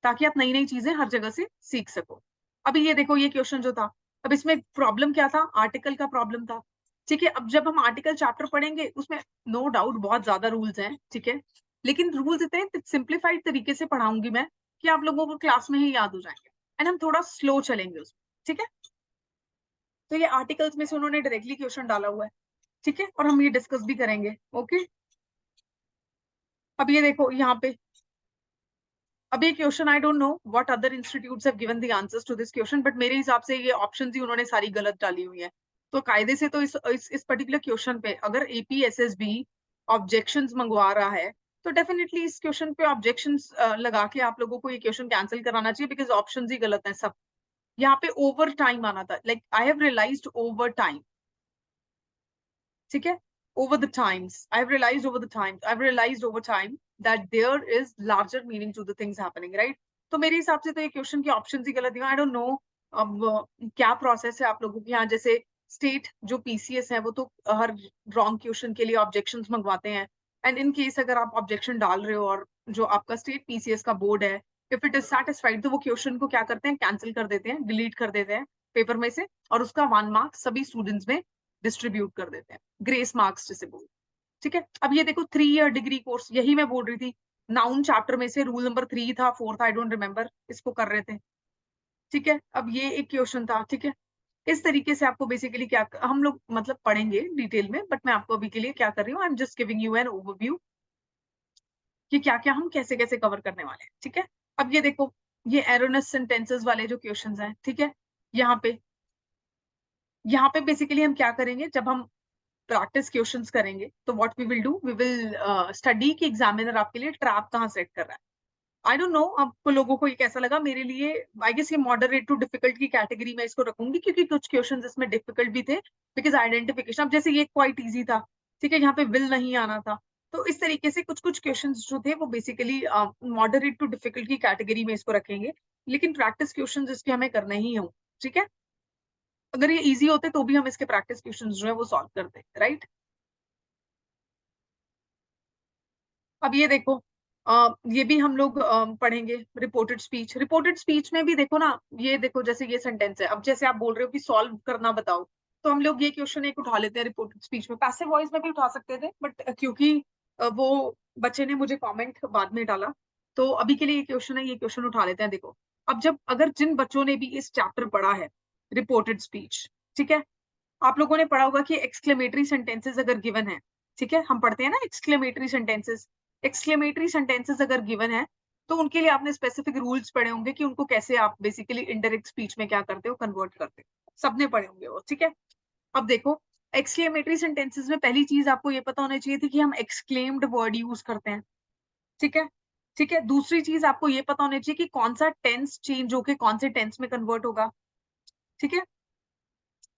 ताकि आप नई नई चीजें हर जगह से सीख सको। अभी ये देखो, ये क्वेश्चन जो था, अब इसमें प्रॉब्लम क्या था, आर्टिकल का प्रॉब्लम था, ठीक है। अब जब हम आर्टिकल चैप्टर पढ़ेंगे उसमें नो डाउट बहुत ज्यादा रूल्स हैं, ठीक है, लेकिन रूल्स इतने सिंप्लीफाइड तरीके से पढ़ाऊंगी मैं कि आप लोगों को क्लास में ही याद हो जाएंगे, एंड हम थोड़ा स्लो चलेंगे उसमें, ठीक है। तो ये आर्टिकल्स में से उन्होंने डायरेक्टली क्वेश्चन डाला हुआ है, ठीक है, और हम ये डिस्कस भी करेंगे, ओके। अब ये देखो यहाँ पे, अब ये question I don't know what other institutes have given the answers to this question, but मेरे हिसाब से ये ऑप्शंस ही उन्होंने सारी गलत डाली हुई है। तो कायदे से तो इस पर्टिकुलर क्वेश्चन पे अगर APSSB ऑब्जेक्शंस मंगवा रहा है, तो डेफिनेटली इस क्वेश्चन पे ऑब्जेक्शंस लगा के आप लोगों को ये क्वेश्चन कैंसिल कराना चाहिए, बिकॉज ऑप्शंस ही गलत हैं सब। यहाँ पे ओवर टाइम आना था, like I have realised over time, ठीक है, over the times I've realized over the times I've realized over time that there is larger meaning to the things happening, right? तो मेरे हिसाब से तो ये क्वेश्चन की ऑप्शन ही गलत है। आई डोंट नो अब क्या प्रोसेस है आप लोगों के यहाँ। जैसे स्टेट जो PCS है वो तो हर रॉन्ग क्वेश्चन के लिए ऑब्जेक्शंस मंगवाते हैं, एंड इन केस अगर आप ऑब्जेक्शन डाल रहे हो और जो आपका स्टेट PCS का बोर्ड है, इफ इट इज सेटिस्फाइड, तो वो क्वेश्चन को क्या करते हैं, कैंसिल कर देते हैं, डिलीट कर देते हैं पेपर में से, और उसका 1 मार्क सभी स्टूडेंट्स में डिस्ट्रीब्यूट कर देते हैं, ग्रेस मार्क्स जिसे बोल, ठीक है। अब ये देखो 3 ईयर डिग्री कोर्स, यही मैं बोल रही थी, नाउन चैप्टर में से रूल नंबर 3 था, 4 था, आई डोंट रिमेम्बर, इसको कर रहे थे, ठीक है। अब ये एक क्वेश्चन था, ठीक है। इस तरीके से आपको बेसिकली क्या हम लोग मतलब पढ़ेंगे डिटेल में, बट मैं आपको अभी के लिए क्या कर रही हूँ, I am just giving you an overview कि क्या क्या हम कैसे कैसे कवर करने वाले हैं, ठीक है। अब ये देखो, ये एरोनस सेंटेंसेस वाले जो क्वेश्चंस हैं, ठीक है, यहाँ पे बेसिकली हम क्या करेंगे, जब हम प्रैक्टिस क्वेश्चंस करेंगे तो what we will do, we will study कि एग्जामिनर आपके लिए ट्रैप कहाँ सेट कर रहा है। आई डोंट नो आपको लोगों को ये कैसा लगा, मेरे लिए आई गेस ये मॉडरेट टू डिफिकल्ट की कैटेगरी में इसको रखूंगी, क्योंकि कुछ क्वेश्चंस इसमें डिफिकल्ट भी थे, बिकॉज आइडेंटिफिकेशन, अब जैसे ये क्वाइट इजी था, ठीक है, यहाँ पे विल नहीं आना था। तो इस तरीके से कुछ कुछ क्वेश्चंस जो थे वो बेसिकली मॉडरेट टू डिफिकल्ट की कैटेगरी में इसको रखेंगे, लेकिन प्रैक्टिस क्वेश्चंस इसके हमें करने ही हों, ठीक है। अगर ये इजी होते तो भी हम इसके प्रैक्टिस क्वेश्चंस जो है वो सॉल्व करते, राइट। अब ये देखो, ये भी हम लोग पढ़ेंगे रिपोर्टेड स्पीच। रिपोर्टेड स्पीच में भी देखो ना, ये देखो जैसे ये सेंटेंस है, अब जैसे आप बोल रहे हो कि सॉल्व करना बताओ, तो हम लोग ये क्वेश्चन एक उठा लेते हैं रिपोर्टेड स्पीच में। पैसिव वॉइस में भी उठा सकते थे, बट क्योंकि वो बच्चे ने मुझे कमेंट बाद में डाला, तो अभी के लिए ये क्वेश्चन है, ये क्वेश्चन उठा लेते हैं। देखो, अब जब अगर जिन बच्चों ने भी इस चैप्टर पढ़ा है रिपोर्टेड स्पीच, ठीक है, आप लोगों ने पढ़ा होगा कि एक्सक्लेमेटरी सेंटेंसेस अगर गिवन है, ठीक है, हम पढ़ते हैं ना एक्सक्लेमेटरी सेंटेंसेस, एक्सक्लेमेटरी सेंटेंसेस अगर गिवन है, तो उनके लिए आपने स्पेसिफिक रूल्स पढ़े होंगे कि उनको कैसे आप बेसिकली इनडायरेक्ट स्पीच में क्या करते हो, कन्वर्ट करते हो, सबने पढ़े होंगे वो, ठीक है। अब देखो, एक्सक्लेमेटरी सेंटेंसेस में पहली चीज आपको ये पता होनी चाहिए थी कि हम एक्सक्लेम्ड वर्ड यूज करते हैं, ठीक है, ठीक है। दूसरी चीज आपको ये पता होनी चाहिए कि कौन सा टेंस चेंज होके कौन से टेंस में कन्वर्ट होगा, ठीक है,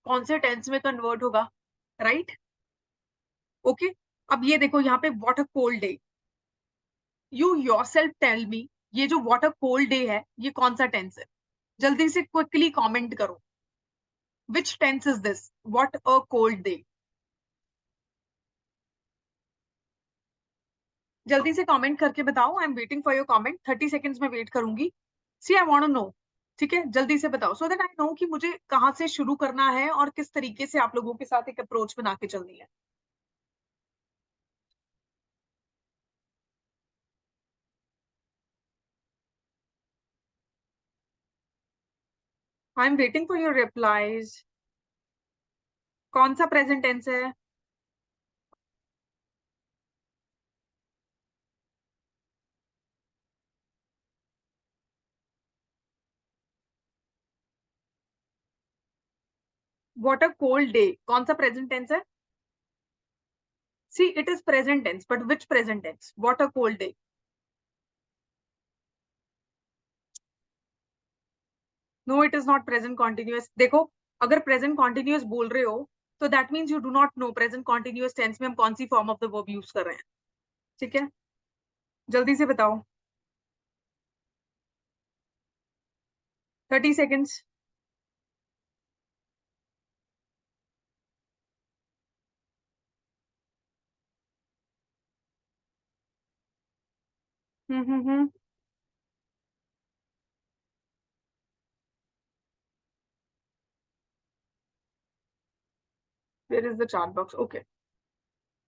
कौन से टेंस में कन्वर्ट होगा, राइट। ओके, अब ये देखो यहाँ पे what a cold day, you yourself tell me, ये जो व्हाट अ कोल्ड डे है ये कौन सा टेंस है? जल्दी से क्विकली कमेंट करो, which tense is this, what a cold day? जल्दी से कमेंट करके बताओ, I am waiting for your comment, 30 seconds में वेट करूंगी। See I want to know, ठीक है, जल्दी से बताओ सो दैट आई नो कि मुझे कहाँ से शुरू करना है और किस तरीके से आप लोगों के साथ एक अप्रोच बना के चलनी है। I am waiting for your replies. कौन सा प्रेजेंट टेंस है? व्हाट अ कोल्ड डे कौन सा प्रेजेंट टेंस है? See it is present tense, but which present tense? What a cold day. No it is not present continuous. देखो, अगर present continuous बोल रहे हो तो that means you do not know present continuous tense में हम कौन सी form of the verb use कर रहे हैं। ठीक है, जल्दी से बताओ, 30 seconds. Hmm. Where is the chat box? Okay.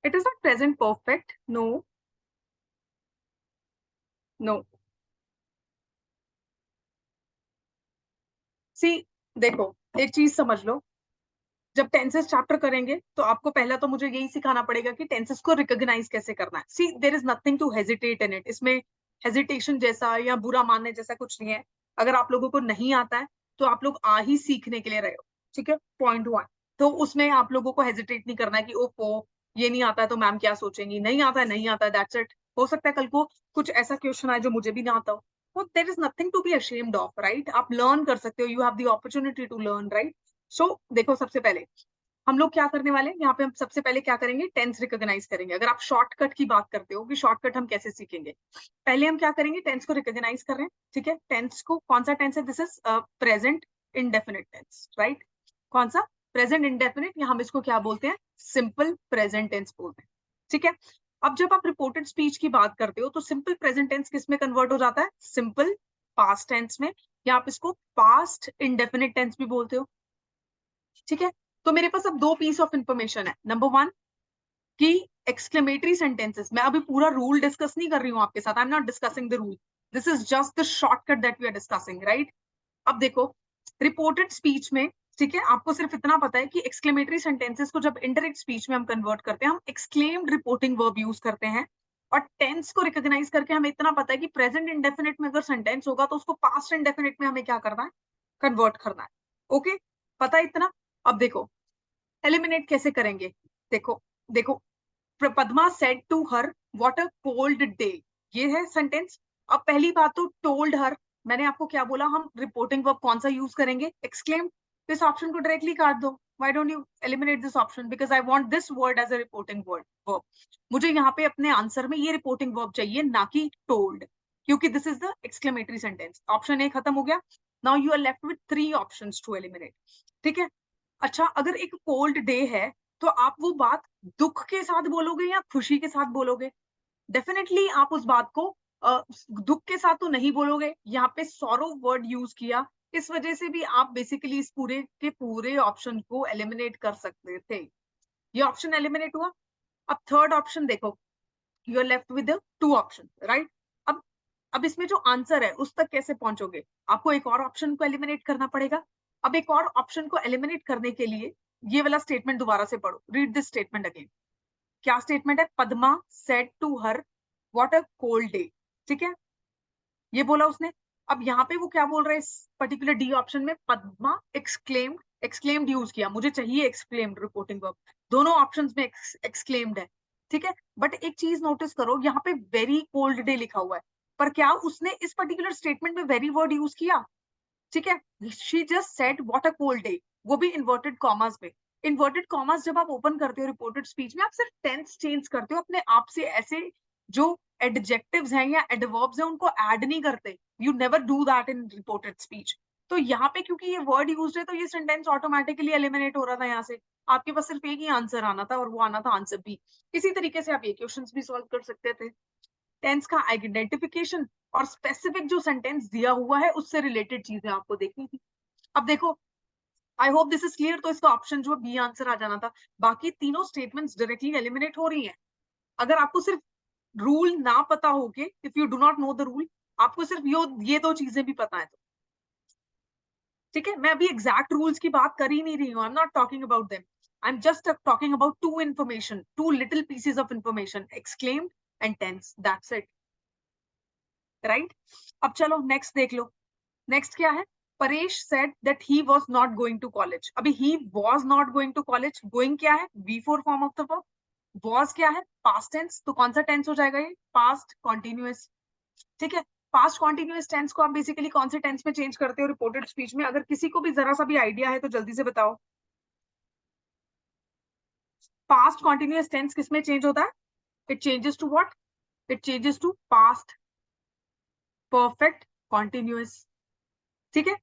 It is not present perfect. No, no. See, देखो, एक चीज समझ लो, जब टेंसेस चैप्टर करेंगे तो आपको पहला तो मुझे यही सिखाना पड़ेगा कि टेंसेस को रिकॉग्नाइज कैसे करना है। See there is nothing to hesitate in it, इसमें हेजिटेशन जैसा या बुरा मानने जैसा कुछ नहीं है। अगर आप लोगों को नहीं आता है तो आप लोग आ ही सीखने के लिए रहे हो, ठीक है, पॉइंट वन। तो उसमें आप लोगों को हेजिटेट नहीं करना है कि ओफो ये नहीं आता है तो मैम क्या सोचेंगी, नहीं आता है नहीं आता है, दैट्स इट। हो सकता है कल को कुछ ऐसा क्वेश्चन आए जो मुझे भी ना आता हो, तो there is nothing to be ashamed of, right? आप लर्न कर सकते हो, you have the opportunity to learn, right? So देखो, सबसे पहले हम लोग क्या करने वाले हैं यहाँ पे, हम सबसे पहले क्या करेंगे, टेंस रिकॉग्नाइज करेंगे। अगर आप शॉर्टकट की बात करते हो कि शॉर्टकट हम कैसे सीखेंगे, पहले हम क्या करेंगे, टेंस को रिकॉग्नाइज कर रहे हैं, ठीक है। टेंस को, कौन सा टेंस है, this is present indefinite tense, right? कौन सा? प्रेजेंट इंडेफिनिट, या हम इसको क्या बोलते हैं, सिंपल प्रेजेंट टेंस बोलते हैं, ठीक है। अब जब आप रिपोर्टेड स्पीच की बात करते हो तो सिंपल प्रेजेंट टेंस किस में कन्वर्ट हो जाता है, सिंपल पास्ट टेंस में, या आप इसको पास्ट इंडेफिनिट टेंस भी बोलते हो, ठीक है। तो मेरे पास अब दो पीस ऑफ इंफॉर्मेशन है। नंबर वन, कि एक्सक्लेमेटरी सेंटेंसेस, मैं अभी पूरा रूल डिस्कस नहीं कर रही हूँ आपके साथ, I am not discussing the rule, this is just the shortcut that we are discussing, right? अब देखो, रिपोर्टेड स्पीच में, ठीक है, आपको सिर्फ इतना पता है कि एक्सक्लेमेटरी सेंटेंसेस को जब इनडायरेक्ट स्पीच में हम कन्वर्ट करते हैं, हम एक्सक्लेम्ड रिपोर्टिंग वर्ब यूज करते हैं। और टेंस को रिकॉग्नाइज करके हमें इतना पता है कि प्रेजेंट इंडेफिनिट में अगर सेंटेंस होगा तो उसको पास्ट इंडेफिनिट में हमें क्या करना है, कन्वर्ट करना है। ओके, पता है इतना? अब देखो, एलिमिनेट कैसे करेंगे, देखो देखो, Padma said to her what a cold day, ये है सेंटेंस। अब पहली बात तो टोल्ड हर, मैंने आपको क्या बोला, हम रिपोर्टिंग वर्ब कौन सा यूज करेंगे, एक्सक्लेम। तो इस ऑप्शन को डायरेक्टली काट दो, why don't you eliminate this option, because I want this word as a reporting verb. मुझे यहाँ पे अपने आंसर में ये रिपोर्टिंग वर्ब चाहिए, ना कि टोल्ड, क्योंकि this is the exclamatory sentence. Option A खत्म हो गया। Now you are left with 3 options to eliminate, ठीक है। अच्छा, अगर एक कोल्ड डे है तो आप वो बात दुख के साथ बोलोगे या खुशी के साथ बोलोगे? डेफिनेटली आप उस बात को दुख के साथ तो नहीं बोलोगे, यहाँ पे सॉरो वर्ड यूज किया, इस वजह से भी आप बेसिकली इस पूरे के पूरे ऑप्शन को एलिमिनेट कर सकते थे। ये ऑप्शन एलिमिनेट हुआ। अब थर्ड ऑप्शन देखो, you are left with 2 option, right? अब अब इसमें जो आंसर है उस तक कैसे पहुंचोगे, आपको एक और ऑप्शन को एलिमिनेट करना पड़ेगा। अब एक और ऑप्शन को एलिमिनेट करने के लिए ये वाला स्टेटमेंट दोबारा से पढ़ो, रीड दिस स्टेटमेंट अगेन। क्या स्टेटमेंट है, Padma said to her what a cold day, ठीक है, ये बोला उसने। अब यहाँ पे वो क्या बोल रहा है, इस पर्टिकुलर डी ऑप्शन में पद्मा एक्सक्लेम्ड, एक्सक्लेम्ड यूज किया, मुझे चाहिए एक्सक्लेम्ड रिपोर्टिंग वर्ब, दोनों ऑप्शंस में एक्सक्लेम्ड है, ठीक है। बट एक चीज नोटिस करो, यहाँ पे वेरी कोल्ड डे लिखा हुआ है, पर क्या उसने इस पर्टिकुलर स्टेटमेंट में वेरी वर्ड यूज किया? ठीक है, she just said what a cold day, वो भी इन्वर्टेड कॉमास में। इन्वर्टेड कॉमर्स जब आप ओपन करते हो रिपोर्टेड स्पीच में, आप सिर्फ टेंस चेंज करते हो अपने आप से, ऐसे जो एडजेक्टिव्स हैं या एडवर्ब्स हैं उनको ऐड नहीं करते। You never do that in reported speech. तो यहाँ पे क्योंकि ये वर्ड यूज है तो ये सेंटेंस ऑटोमेटिकली एलिमिनेट हो रहा था यहाँ से। आपके पास सिर्फ एक ही आंसर आना था और वो आना था आंसर बी। इसी तरीके से आप ये क्वेश्चन भी सॉल्व कर सकते थे। टेंस का आइडेंटिफिकेशन और स्पेसिफिक जो सेंटेंस दिया हुआ है उससे रिलेटेड चीजें आपको देखनी थी। अब देखो, आई होप दिस इज क्लियर। तो इसका ऑप्शन जो बी आंसर आ जाना था। बाकी तीनों स्टेटमेंट्स डायरेक्टली एलिमिनेट हो रही हैं। अगर आपको सिर्फ रूल ना पता हो के, if you do not know the rule, आपको सिर्फ ये दो चीजें भी पता है तो ठीक है। मैं अभी एग्जैक्ट रूल्स की बात कर ही नहीं रही हूँ। I am not talking about them, I am just talking about two information, two little pieces of information, exclaimed and tense, that's it, right. अब चलो नेक्स्ट देख लो। नेक्स्ट क्या है? Paresh said that he was not going to college। अभी he was not going to college, going क्या है? V4 form of the verb. was क्या है? past tense। तो कौन सा टेंस हो जाएगा ये? past continuous। ठीक है। पास्ट कॉन्टिन्यूअस टेंस को आप बेसिकली कौन से टेंस में चेंज करते हो रिपोर्टेड स्पीच में? अगर किसी को भी जरा सा भी आइडिया है तो जल्दी से बताओ। पास्ट कॉन्टिन्यूअस टेंस किस में चेंज होता है? It changes to what? It changes to past perfect continuous. ठीक है।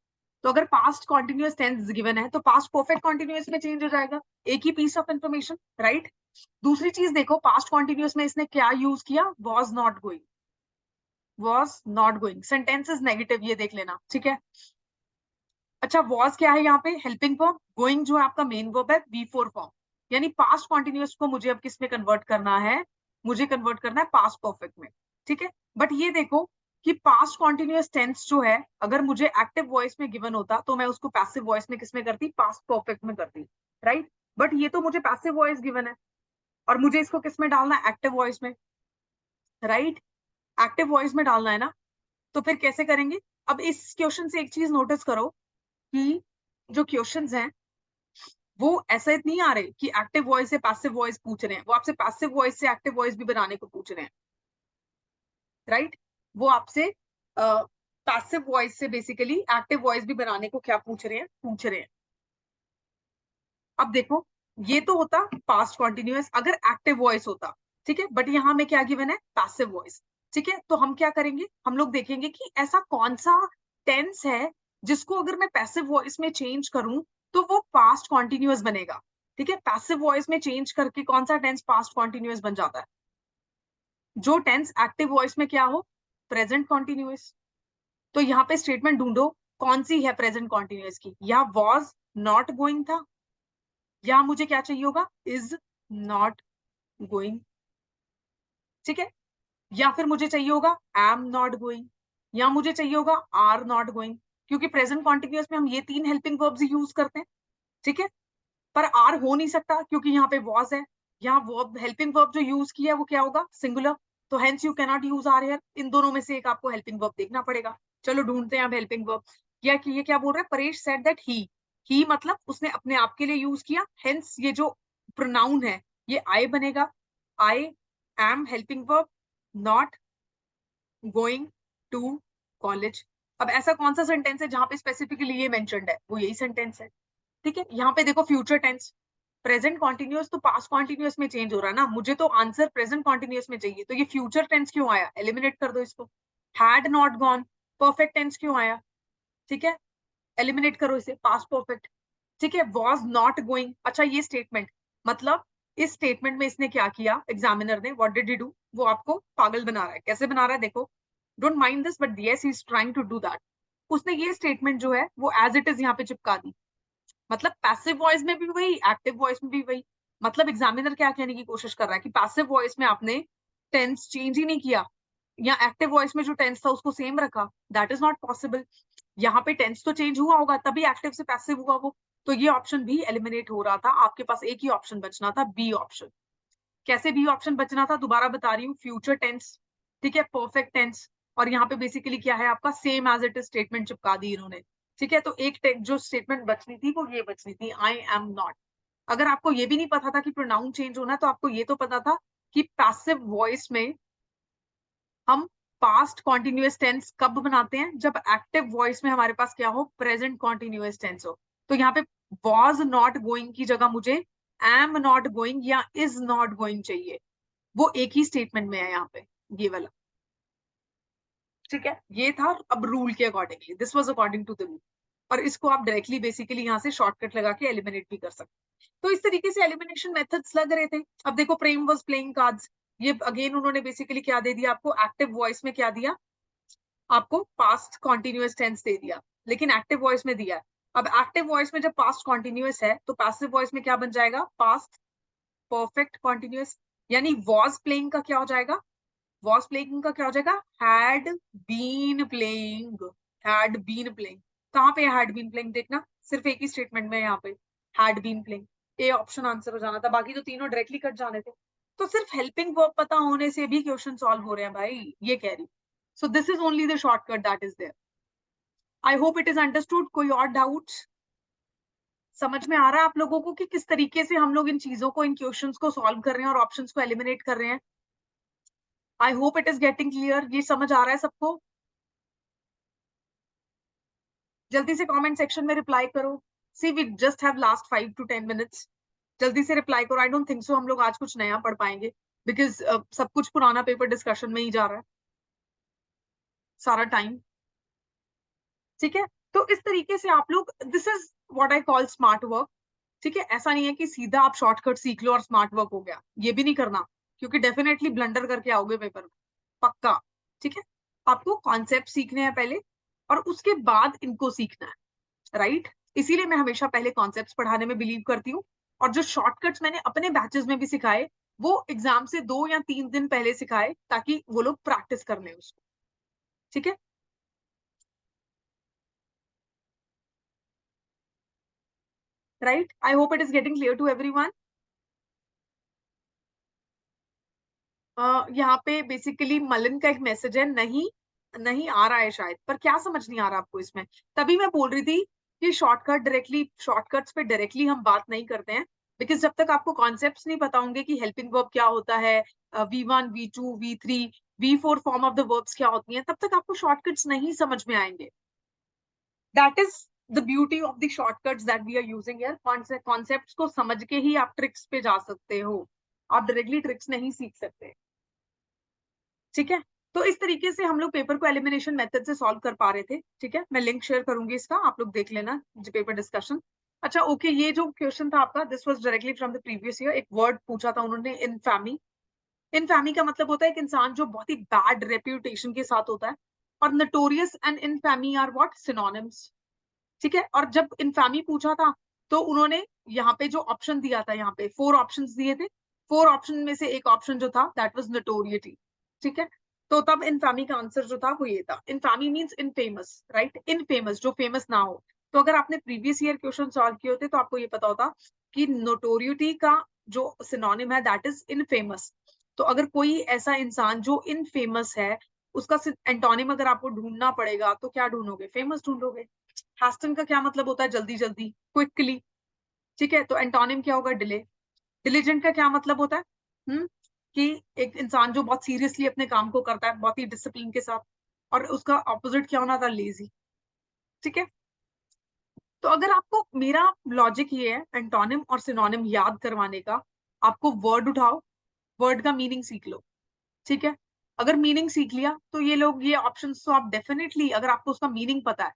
तो अगर पास्ट कॉन्टिन्यूअस टेंस गिवन है तो पास्ट परफेक्ट कॉन्टिन्यूअस में चेंज हो जाएगा। एक ही पीस ऑफ इंफॉर्मेशन, राइट। दूसरी चीज देखो, पास्ट कॉन्टिन्यूअस में इसने क्या यूज किया? Was not going. Was not going sentence is negative, ये देख लेना, ठीक है। अच्छा, वॉज क्या है यहाँ पे? Helping verb. गोइंग जो है आपका मेन वर्ब है, V4 फॉर्म। यानी पास्ट कॉन्टिन्यूअस को मुझे अब किस में कन्वर्ट करना है? मुझे कन्वर्ट करना है पास्ट परफेक्ट में, ठीक है। बट ये देखो कि पास्ट कॉन्टिन्यूअस टेंस जो है, अगर मुझे एक्टिव वॉइस में गिवन होता तो मैं उसको पैसिव वॉइस में किस में करती? पास्ट परफेक्ट में करती, राइट। बट ये तो मुझे पैसिव वॉइस गिवन है और मुझे इसको किस में डालना है? एक्टिव वॉइस में, राइट। एक्टिव वॉइस में डालना है ना। तो फिर कैसे करेंगे? अब इस क्वेश्चन से एक चीज नोटिस करो कि जो क्वेश्चंस हैं वो ऐसे नहीं आ रहे कि एक्टिव वॉइस से पैसिव वॉइस पूछ रहे हैं, वो आपसे पैसिव वॉइस से एक्टिव वॉइस भी बनाने को पूछ रहे हैं, राइट। वो आपसे पैसिव वॉइस से बेसिकली एक्टिव वॉइस भी बनाने को क्या पूछ रहे हैं? पूछ रहे हैं। अब देखो, ये तो होता पास्ट कॉन्टिन्यूअस अगर एक्टिव वॉइस होता, ठीक है। बट यहाँ में क्या गिवन है? पैसिव वॉइस, ठीक है। तो हम क्या करेंगे? हम लोग देखेंगे कि ऐसा कौन सा टेंस है जिसको अगर मैं पैसिव वॉइस में चेंज करूं तो वो पास्ट कॉन्टिन्यूअस बनेगा, ठीक है। पैसिव वॉइस में चेंज करके कौन सा टेंस पास्ट कॉन्टिन्यूअस बन जाता है? जो टेंस एक्टिव वॉइस में क्या हो? Present continuous. तो यहाँ पे स्टेटमेंट ढूंढो कौन सी है प्रेजेंट कॉन्टिन्यूअस की। या वॉज नॉट गोइंग था, या मुझे क्या चाहिए होगा? इज नॉट गोइंग, ठीक है। या फिर मुझे चाहिए होगा एम नॉट गोइंग, या मुझे चाहिए होगा आर नॉट गोइंग, क्योंकि प्रेजेंट कॉन्टिन्यूअस में हम ये तीन हेल्पिंग वर्ब्स यूज करते हैं, ठीक है। पर आर हो नहीं सकता क्योंकि यहाँ पे वॉज है। यहाँ वर्ब, हेल्पिंग वर्ब जो यूज किया है वो क्या होगा? सिंगुलर। तो hence you cannot use are here. इन दोनों में से एक आपको हेल्पिंग वर्ब देखना पड़ेगा। चलो ढूंढते हैं अब हेल्पिंग वर्ब। ये क्या बोल रहा है? परेश सेड दैट ही मतलब उसने अपने आप के लिए यूज किया, हेंस ये जो प्रोनाउन है ये आई बनेगा। I am helping verb, not going to college. अब ऐसा कौन सा सेंटेंस है जहां पे स्पेसिफिकली ये मेंशन्ड है? वो यही सेंटेंस है, ठीक है। यहाँ पे देखो फ्यूचर टेंस, प्रेजेंट कॉन्टिन्यूअस तो पास्ट कॉन्टिन्यूअस में चेंज हो रहा है ना। मुझे तो आंसर प्रेजेंट कॉन्टिन्यूअस में चाहिए, तो ये फ्यूचर टेंस क्यों आया? एलिमिनेट कर दो इसको। Had not gone, perfect tense क्यों आया? ठीक है, एलिमिनेट करो इसे, पास्ट परफेक्ट, ठीक है। वॉज नॉट गोइंग, अच्छा ये स्टेटमेंट, मतलब इस स्टेटमेंट में इसने क्या किया? एग्जामिनर ने व्हाट डिड ही डू? वो आपको पागल बना रहा है। कैसे बना रहा है देखो, don't mind this but yes he is trying to do that. उसने ये स्टेटमेंट जो है वो एज इट इज यहाँ पे चिपका दी। मतलब पैसिव वॉइस में भी वही, एक्टिव वॉइस में भी वही। मतलब एग्जामिनर क्या कहने की कोशिश कर रहा है कि पैसिव वॉइस में आपने टेंस चेंज ही नहीं किया, या एक्टिव वॉइस में जो टेंस था उसको सेम रखा। That is not possible. यहाँ पे टेंस तो चेंज हुआ होगा तभी एक्टिव से पैसिव हुआ वो। तो ये ऑप्शन भी एलिमिनेट हो रहा था। आपके पास एक ही ऑप्शन बचना था, बी ऑप्शन। कैसे बी ऑप्शन बचना था? दोबारा बता रही हूँ, फ्यूचर टेंस, ठीक है, परफेक्ट टेंस, और यहाँ पे बेसिकली क्या है आपका? Same as it is statement चिपका दी इन्होंने, ठीक है। तो एक जो स्टेटमेंट बचनी थी वो ये बचनी थी, आई एम नॉट। अगर आपको ये भी नहीं पता था कि प्रोनाउन चेंज होना है तो आपको ये तो पता था कि पैसिव वॉइस में हम पास्ट कॉन्टिन्यूअस टेंस कब बनाते हैं? जब एक्टिव वॉइस में हमारे पास क्या हो? प्रेजेंट कॉन्टिन्यूअस टेंस हो। तो यहाँ पे वॉज नॉट गोइंग की जगह मुझे एम नॉट गोइंग या इज नॉट गोइंग चाहिए। वो एक ही स्टेटमेंट में है यहाँ पे, ये वाला। ठीक है, ये था अब रूल के accordingly, this was according to the rule. और इसको आप डायरेक्टली बेसिकली यहाँ से शॉर्टकट लगा के एलिमिनेट भी कर सकते। तो इस तरीके से एलिमिनेशन मेथड्स लग रहे थे। अब देखो, प्रेम वाज प्लेइंग कार्ड्स, ये अगेन उन्होंने बेसिकली क्या दे दिया आपको, एक्टिव वॉइस में क्या दिया आपको, पास्ट कॉन्टिन्यूअस टेंस दे दिया, लेकिन एक्टिव वॉइस में दिया है। अब एक्टिव वॉइस में जब पास्ट कॉन्टिन्यूअस है तो पैसिव वॉइस में क्या बन जाएगा, पास्ट परफेक्ट कॉन्टिन्यूअस। यानी वॉज प्लेइंग का क्या हो जाएगा, वॉज प्लेइंग का क्या हो जाएगा, had been playing. Had been playing, कहाँ पे हैड बीन प्लेइंग देखना, सिर्फ एक ही स्टेटमेंट में यहाँ पे had been playing. A option answer हो जाना था, बाकी तो तीनों डायरेक्टली कट जाने थे। तो सिर्फ हेल्पिंग वर्ब पता होने से भी क्वेश्चन सॉल्व हो रहे हैं भाई, ये कह रही। So this is only the shortcut that is there. I hope it is understood. कोई और डाउट्स, समझ में आ रहा है आप लोगों को कि किस तरीके से हम लोग इन चीजों को, इन क्वेश्चंस को सॉल्व कर रहे हैं और ऑप्शंस को एलिमिनेट कर रहे हैं। आई hope it is getting clear. ये समझ आ रहा है सबको? जल्दी से कमेंट सेक्शन में रिप्लाई करो। See we just have last 5 to 10 minutes. जल्दी से रिप्लाई करो। आई डोंट थिंक सो हम लोग आज कुछ नया पढ़ पाएंगे, बिकॉज सब कुछ पुराना पेपर डिस्कशन में ही जा रहा है सारा टाइम। ठीक है, तो इस तरीके से आप लोग, this is what I call smart work. ठीक है, ऐसा नहीं है कि सीधा आप शॉर्टकट सीख लो और स्मार्ट वर्क हो गया, ये भी नहीं करना, क्योंकि डेफिनेटली ब्लंडर करके आओगे पेपर में, पक्का। ठीक है, आपको कॉन्सेप्ट सीखने हैं पहले और उसके बाद इनको सीखना है, राइट? इसीलिए मैं हमेशा पहले कॉन्सेप्ट्स पढ़ाने में बिलीव करती हूँ। और जो शॉर्टकट्स मैंने अपने बैचेस में भी सिखाए, वो एग्जाम से 2 या 3 दिन पहले सिखाए, ताकि वो लोग प्रैक्टिस कर लें उसको। ठीक है, right? I hope it is getting clear to everyone. यहाँ पे बेसिकली मलिन का एक मैसेज है, नहीं नहीं आ रहा है शायद, पर क्या समझ नहीं आ रहा आपको इसमें? तभी मैं बोल रही थी कि शॉर्टकट्स पे डायरेक्टली हम बात नहीं करते हैं, बिकॉज जब तक आपको कॉन्सेप्ट्स नहीं पता होंगे कि हेल्पिंग वर्ब क्या होता है, V1 V2 V3 V4 form of the verbs क्या होती हैं, तब तक आपको शॉर्टकट्स नहीं समझ में आएंगे। That is the beauty of the shortcuts that we are using here. Concepts को समझ के ही आप ट्रिक्स पे जा सकते हो, आप डायरेक्टली ट्रिक्स नहीं सीख सकते। ठीक है, तो इस तरीके से हम लोग पेपर को एलिमिनेशन मेथड से सॉल्व कर पा रहे थे। ठीक है, मैं लिंक शेयर करूंगी इसका, आप लोग देख लेना पेपर डिस्कशन। अच्छा ओके, ये जो क्वेश्चन था आपका, this was directly from the previous year. एक वर्ड पूछा था उन्होंने, इनफैमी। इनफैमी का मतलब होता है एक इंसान जो बहुत ही बैड रेप्यूटेशन के साथ होता है। और notorious and infamy are what, synonyms. ठीक है, और जब इनफैमी पूछा था तो उन्होंने यहाँ पे जो ऑप्शन दिया था, यहाँ पे 4 ऑप्शंस दिए थे। 4 ऑप्शन में से एक ऑप्शन जो था दैट वाज नोटोरियटी। ठीक है, तो तब इनफैमी का आंसर जो था वो ये था। इनफैमी मींस इनफेमस, राइट? इनफेमस, जो फेमस ना हो। तो अगर आपने प्रीवियस ईयर क्वेश्चन सॉल्व किए होते तो आपको ये पता होता कि नोटोरियटी का जो सिनोनिम है दैट इज इनफेमस। तो अगर कोई ऐसा इंसान जो इनफेमस है, उसका एंटोनिम अगर आपको ढूंढना पड़ेगा तो क्या ढूंढोगे? फेमस ढूंढोगे। हास्टन का क्या मतलब होता है? जल्दी जल्दी, क्विकली। ठीक है, तो एंटोनिम क्या होगा? डिले। डिलीजेंट का क्या मतलब होता है? कि एक इंसान जो बहुत सीरियसली अपने काम को करता है, बहुत ही डिसिप्लिन के साथ। और उसका ऑपोजिट क्या होना था? लेजी। ठीक है, तो अगर आपको, मेरा लॉजिक ये है एंटोनिम और सिनोनिम याद करवाने का, आपको वर्ड उठाओ, वर्ड का मीनिंग सीख लो। ठीक है, अगर मीनिंग सीख लिया तो ये लोग, ये ऑप्शंस तो आप डेफिनेटली, अगर आपको उसका मीनिंग पता है,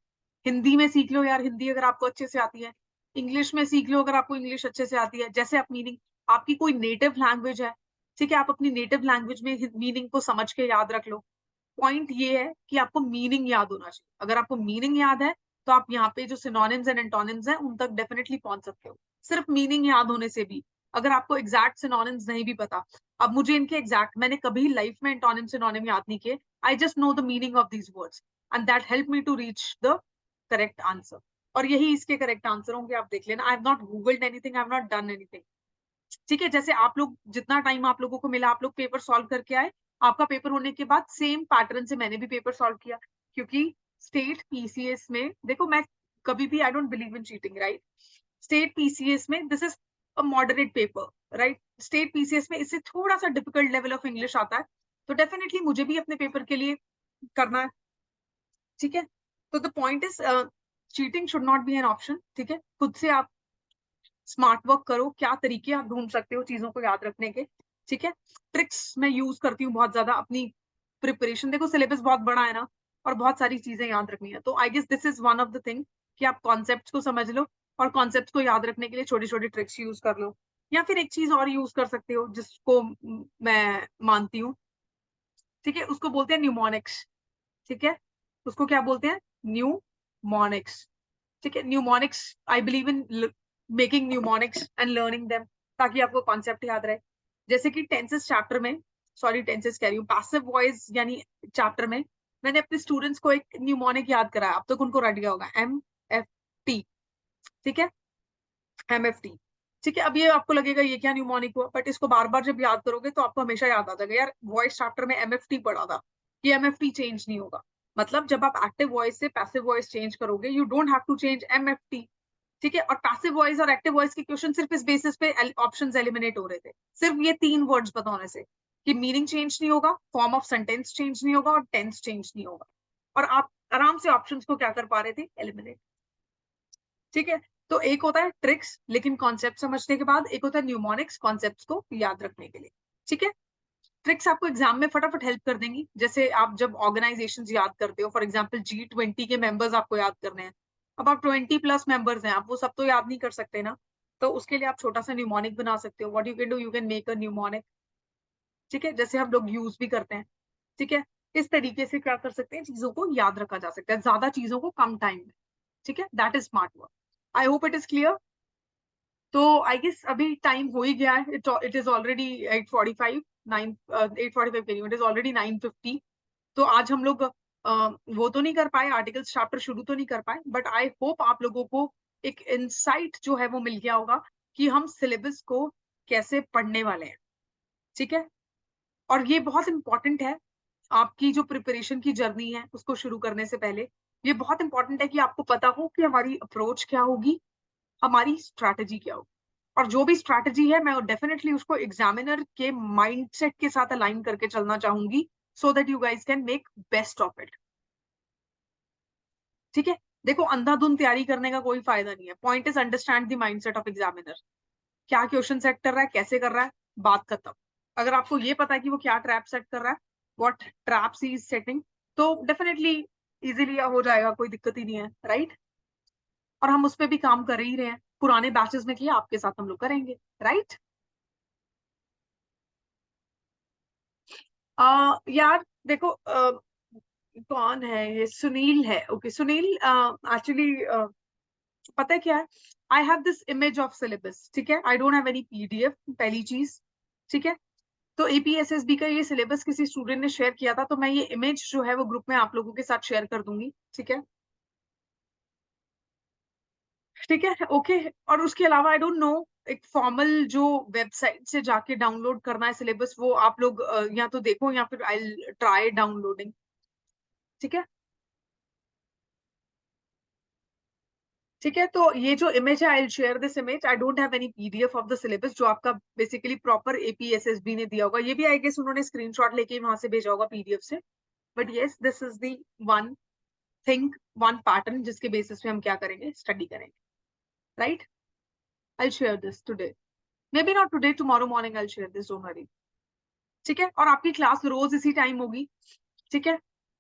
हिंदी में सीख लो यार, हिंदी अगर आपको अच्छे से आती है। इंग्लिश में सीख लो अगर आपको इंग्लिश अच्छे से आती है। जैसे आप मीनिंग, आपकी कोई नेटिव लैंग्वेज है, ठीक है, आप अपनी नेटिव लैंग्वेज में मीनिंग को समझ के याद रख लो। पॉइंट ये है कि आपको मीनिंग याद होना चाहिए। अगर आपको मीनिंग याद है तो आप यहाँ पे जो सिनोनिम्स एंड एंटोनिम्स हैं उन तक डेफिनेटली पहुंच सकते हो, सिर्फ मीनिंग याद होने से भी। अगर आपको एग्जैक्ट सिनोनिम्स नहीं भी पता, अब मुझे इनके एग्जैक्ट, मैंने कभी लाइफ में एंटोनिम सिनोनिम याद नहीं किए। I just know the meaning of these words and that help me to reach the correct answer. और यही इसके करेक्ट आंसर होंगे, आप देख लेना। I have not googled anything, I have not done anything. ठीक है, जैसे आप लोग, जितना टाइम आप लोगों को मिला, आप लोग पेपर सॉल्व करके आए। आपका पेपर होने के बाद सेम पैटर्न से मैंने भी पेपर सॉल्व किया, क्योंकि स्टेट पीसीएस में देखो, मैं कभी भी, I don't believe in cheating, right? State PCS में this is a moderate paper, right? State PCS में इससे थोड़ा सा डिफिकल्ट लेवल ऑफ इंग्लिश आता है, तो डेफिनेटली मुझे भी अपने पेपर के लिए करना है। ठीक है, तो the point is, cheating should not be an option. ठीक है, खुद से आप स्मार्ट वर्क करो, क्या तरीके आप ढूंढ सकते हो चीजों को याद रखने के, ठीक है। ट्रिक्स मैं यूज करती हूँ बहुत ज्यादा अपनी प्रिपरेशन, देखो सिलेबस बहुत बड़ा है ना और बहुत सारी चीजें याद रखनी है, तो I guess this is one of the thing कि आप कॉन्सेप्ट्स को समझ लो और कॉन्सेप्ट्स को याद रखने के लिए छोटी छोटी ट्रिक्स यूज कर लो। या फिर एक चीज और यूज कर सकते हो जिसको मैं मानती हूँ, ठीक है, उसको बोलते हैं न्यूमोनिक्स, ठीक है, उसको क्या बोलते हैं, न्यूमोनिक्स, ठीक है। Mnemonics, I believe in making mnemonics and learning them, ताकि आपको कॉन्सेप्ट याद रहे। जैसे कि टेंसेस चैप्टर में, सॉरी टेंसेस कह रही हूँ, पैसिव वॉइस यानी चैप्टर में मैंने अपने स्टूडेंट्स को एक न्यूमोनिक याद कराया, अब तक उनको रट गया होगा, MFT, ठीक है, MFT, ठीक है। अब ये आपको लगेगा ये क्या न्यूमोनिक हुआ, बट इसको बार बार जब याद करोगे तो आपको हमेशा याद आ जाएगा, यार वॉइस चैप्टर में MFT पढ़ा था, ये MFT चेंज नहीं होगा। मतलब जब आप एक्टिव वॉइस से पैसिव वॉइस चेंज करोगे, you don't have to change MFT, ठीक है। और पैसिव वॉइस और एक्टिव वॉइस के क्वेश्चन सिर्फ इस बेसिस पे ऑप्शंस एलिमिनेट हो रहे थे, सिर्फ ये 3 वर्ड्स पता होने से कि मीनिंग चेंज नहीं होगा, फॉर्म ऑफ सेंटेंस चेंज नहीं होगा और टेंस चेंज नहीं होगा, और आप आराम से ऑप्शंस को क्या कर पा रहे थे, एलिमिनेट, ठीक है। तो एक होता है ट्रिक्स लेकिन कॉन्सेप्ट समझने के बाद, एक होता है न्यूमोनिक्स कॉन्सेप्ट्स को याद रखने के लिए, ठीक है। ट्रिक्स आपको एग्जाम में फटाफट हेल्प कर देंगी, जैसे आप जब ऑर्गेनाइजेशन याद करते हो, फॉर एग्जाम्पल G20 के मेंबर्स आपको याद करने हैं, अब आप 20+ मेंबर्स हैं, आप वो सब तो याद नहीं कर सकते ना, तो उसके लिए आप छोटा सा न्यूमोनिक बना सकते हो, what you can do, you can make a mnemonic, ठीक है, जैसे हम लोग यूज भी करते हैं, ठीक है। इस तरीके से क्या कर सकते हैं, चीजों को याद रखा जा सकता है, ज्यादा चीजों को कम टाइम में, ठीक है, that is smart work. I hope it is clear. तो आई गेस अभी टाइम हो ही गया है, इट इज ऑलरेडी 8:45, 8:45 कह रही हूँ, इट इज ऑलरेडी 9:50। तो आज हम लोग वो तो नहीं कर पाए, आर्टिकल्स चैप्टर शुरू तो नहीं कर पाए, बट आई होप आप लोगों को एक इंसाइट जो है वो मिल गया होगा कि हम सिलेबस को कैसे पढ़ने वाले हैं, ठीक है। और ये बहुत इंपॉर्टेंट है, आपकी जो प्रिपरेशन की जर्नी है उसको शुरू करने से पहले ये बहुत इंपॉर्टेंट है कि आपको पता हो कि हमारी अप्रोच क्या होगी, हमारी स्ट्रैटेजी क्या होगी, और जो भी स्ट्रैटेजी है मैं डेफिनेटली उसको एग्जामिनर के माइंडसेट के साथ अलाइन करके चलना चाहूंगी, so that you guys can make best of it, ठीक है। देखो अंधाधुंध तैयारी करने का कोई फायदा नहीं है, point is understand the mindset of examiner, क्या क्वेश्चन सेट कर रहा है, कैसे कर रहा है, बात खत्म। अगर आपको ये पता है कि वो क्या ट्रैप सेट कर रहा है, what traps he is setting, तो डेफिनेटली इजीली हो जाएगा, कोई दिक्कत ही नहीं है, राइट। और हम उस पर भी काम कर ही रहे हैं, पुराने बैचेस में किया, आपके साथ हम लोग करेंगे, राइट। यार देखो कौन है ये, सुनील है, ओके सुनील, एक्चुअली पता है क्या है, I have this image of syllabus, ठीक है, I don't have any PDF, पहली चीज, ठीक है। तो APSSB का ये सिलेबस किसी स्टूडेंट ने शेयर किया था, तो मैं ये इमेज जो है वो ग्रुप में आप लोगों के साथ शेयर कर दूंगी, ठीक है, ठीक है, ओके। और उसके अलावा आई डोंट नो, एक फॉर्मल जो वेबसाइट से जाके डाउनलोड करना है सिलेबस, वो आप लोग या तो देखो या फिर आई ट्राई डाउनलोडिंग, ठीक है, ठीक है। तो ये जो इमेज है, I share this image, I don't have any PDF of the syllabus जो आपका बेसिकली प्रॉपर APSSB ने दिया होगा, ये भी आई गेस उन्होंने स्क्रीनशॉट लेके वहां से भेजा होगा PDF से, but yes this is the one thing, one pattern जिसके बेसिस पे हम क्या करेंगे, स्टडी करेंगे, right. I share this today, may be not today, tomorrow morning I share this, don't worry, ठीक है। और आपकी क्लास रोज इसी टाइम होगी, ठीक है।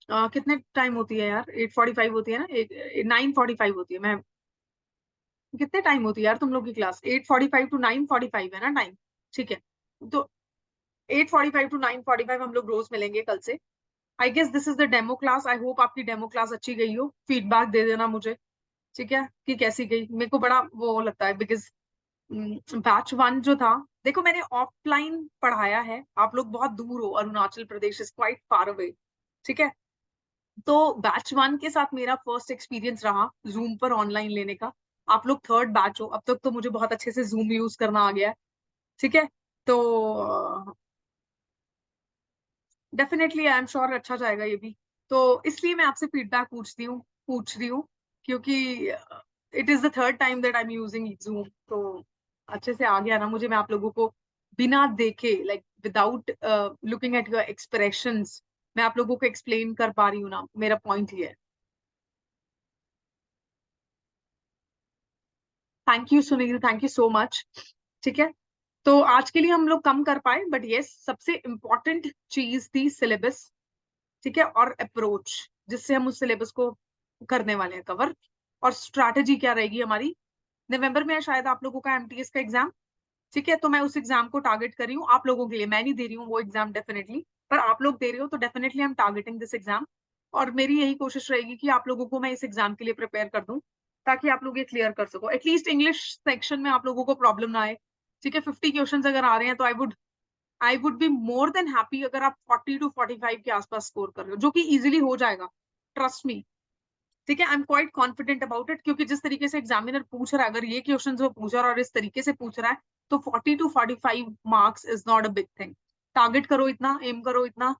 कितने टाइम होती है यार, 8:45 होती है ना, 9:45 होती है, मैं कितने टाइम होती है यार तुम लोग की क्लास, 8:45 to 9:45 है ना टाइम, ठीक है। तो 8:45 to 9:45 हम लोग रोज मिलेंगे कल से। I guess this is the demo class, I hope आपकी डेमो क्लास अच्छी गई हो, फीडबैक दे देना मुझे, ठीक है, कि कैसी गई, मेरे को बड़ा वो लगता है बिकॉज बैच 1 जो था, देखो मैंने ऑफलाइन पढ़ाया है, आप लोग बहुत दूर हो, Arunachal Pradesh is quite far away, ठीक है। तो बैच 1 के साथ मेरा फर्स्ट एक्सपीरियंस रहा जूम पर ऑनलाइन लेने का, आप लोग थर्ड बैच हो, अब तक तो मुझे बहुत अच्छे से जूम यूज करना आ गया है, ठीक है। तो डेफिनेटली आई एम श्योर अच्छा जाएगा ये भी, तो इसलिए मैं आपसे फीडबैक पूछ रही हूँ, क्योंकि it is the third time that I am using zoom, तो अच्छे से आ गया ना मुझे, मैं आप लोगों को बिना देखे, like without looking at your expressions, मैं आप लोगों को एक्सप्लेन कर पा रही हूँ ना, मेरा पॉइंट ये है। Thank you Sunil, thank you so much. ठीक है, तो आज के लिए हम लोग कम कर पाए, बट यस सबसे इम्पोर्टेंट चीज थी सिलेबस। ठीक है, और अप्रोच जिससे हम उस सिलेबस को करने वाले हैं कवर, और स्ट्रैटेजी क्या रहेगी हमारी। नवंबर में है शायद आप लोगों का एमटीएस का एग्जाम। ठीक है, तो मैं उस एग्जाम को टारगेट कर रही हूँ आप लोगों के लिए। मैं नहीं दे रही हूँ वो एग्जाम डेफिनेटली, पर आप लोग दे रहे हो तो definitely I am targeting this exam. और मेरी यही कोशिश रहेगी कि आप लोगों को मैं इस एग्जाम के लिए प्रिपेयर कर दूं, ताकि आप लोग ये क्लियर कर सको। एटलीस्ट इंग्लिश सेक्शन में आप लोगों को प्रॉब्लम ना आए। ठीक है, 50 क्वेश्चन अगर आ रहे हैं तो I would be more than happy अगर आप 40 टू 45 के आसपास स्कोर कर रहे हो, जो कि इजिली हो जाएगा, ट्रस्ट मी। ठीक है, I am quite confident about it, क्योंकि जिस तरीके से एग्जामिनर पूछ रहा है, अगर ये क्वेश्चन वो पूछ रहा है और इस तरीके से पूछ रहा है, तो 40 to 45 marks is not a big thing. Target करो इतना, एम करो इतना,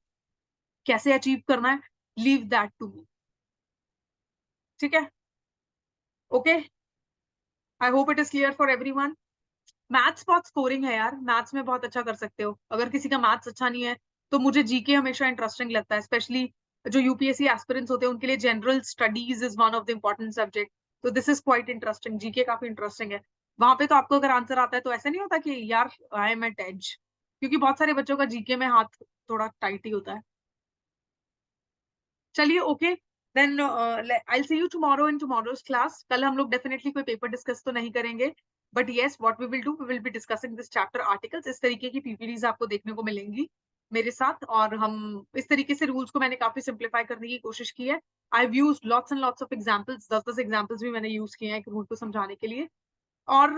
कैसे अचीव करना है लीव दैट टू मी। ठीक है, okay, I hope it is clear for everyone. Maths बहुत स्कोरिंग है यार, मैथ्स में बहुत अच्छा कर सकते हो। अगर किसी का मैथ्स अच्छा नहीं है तो मुझे जीके हमेशा इंटरेस्टिंग लगता है, स्पेशली जो यूपीएससी एस्पिरेंट्स होते हैं उनके लिए general studies is one of the important subject. तो this is quite interesting, GK काफी इंटरेस्टिंग है। वहां पे तो आपको अगर आंसर आता है तो ऐसा नहीं होता कि यार आई एम एट एज, क्योंकि बहुत सारे बच्चों का जीके में हाथ थोड़ा टाइट ही होता है। चलिए, okay then I see you tomorrow in tomorrow's class. कल हम लोग डेफिनेटली कोई पेपर डिस्कस तो नहीं करेंगे, but yes what we will do, we will be discussing this chapter articles. इस तरीके की पीपीडीज आपको देखने को मिलेंगी मेरे साथ, और हम इस तरीके से रूल्स को मैंने काफी सिंप्लीफाई करने की कोशिश की है। I have used lots and lots of examples, 10-10 examples भी मैंने यूज किए हैं एक रूल को समझाने के लिए। और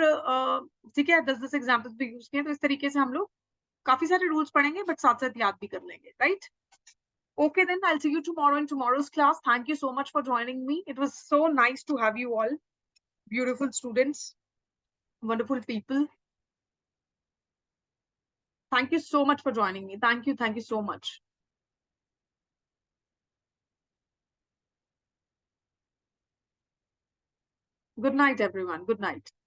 ठीक है, 10-10 एग्जांपल्स भी यूज किए हैं, तो इस तरीके से हम लोग काफी सारे रूल्स पढ़ेंगे, बट साथ साथ याद भी कर लेंगे, right? Okay, then I'll see you tomorrow in tomorrow's class. Thank you so much for joining me. It was so nice to have you all. Beautiful students, wonderful people. Thank you so much for joining me. Thank you. Thank you so much. Good night, everyone. Good night.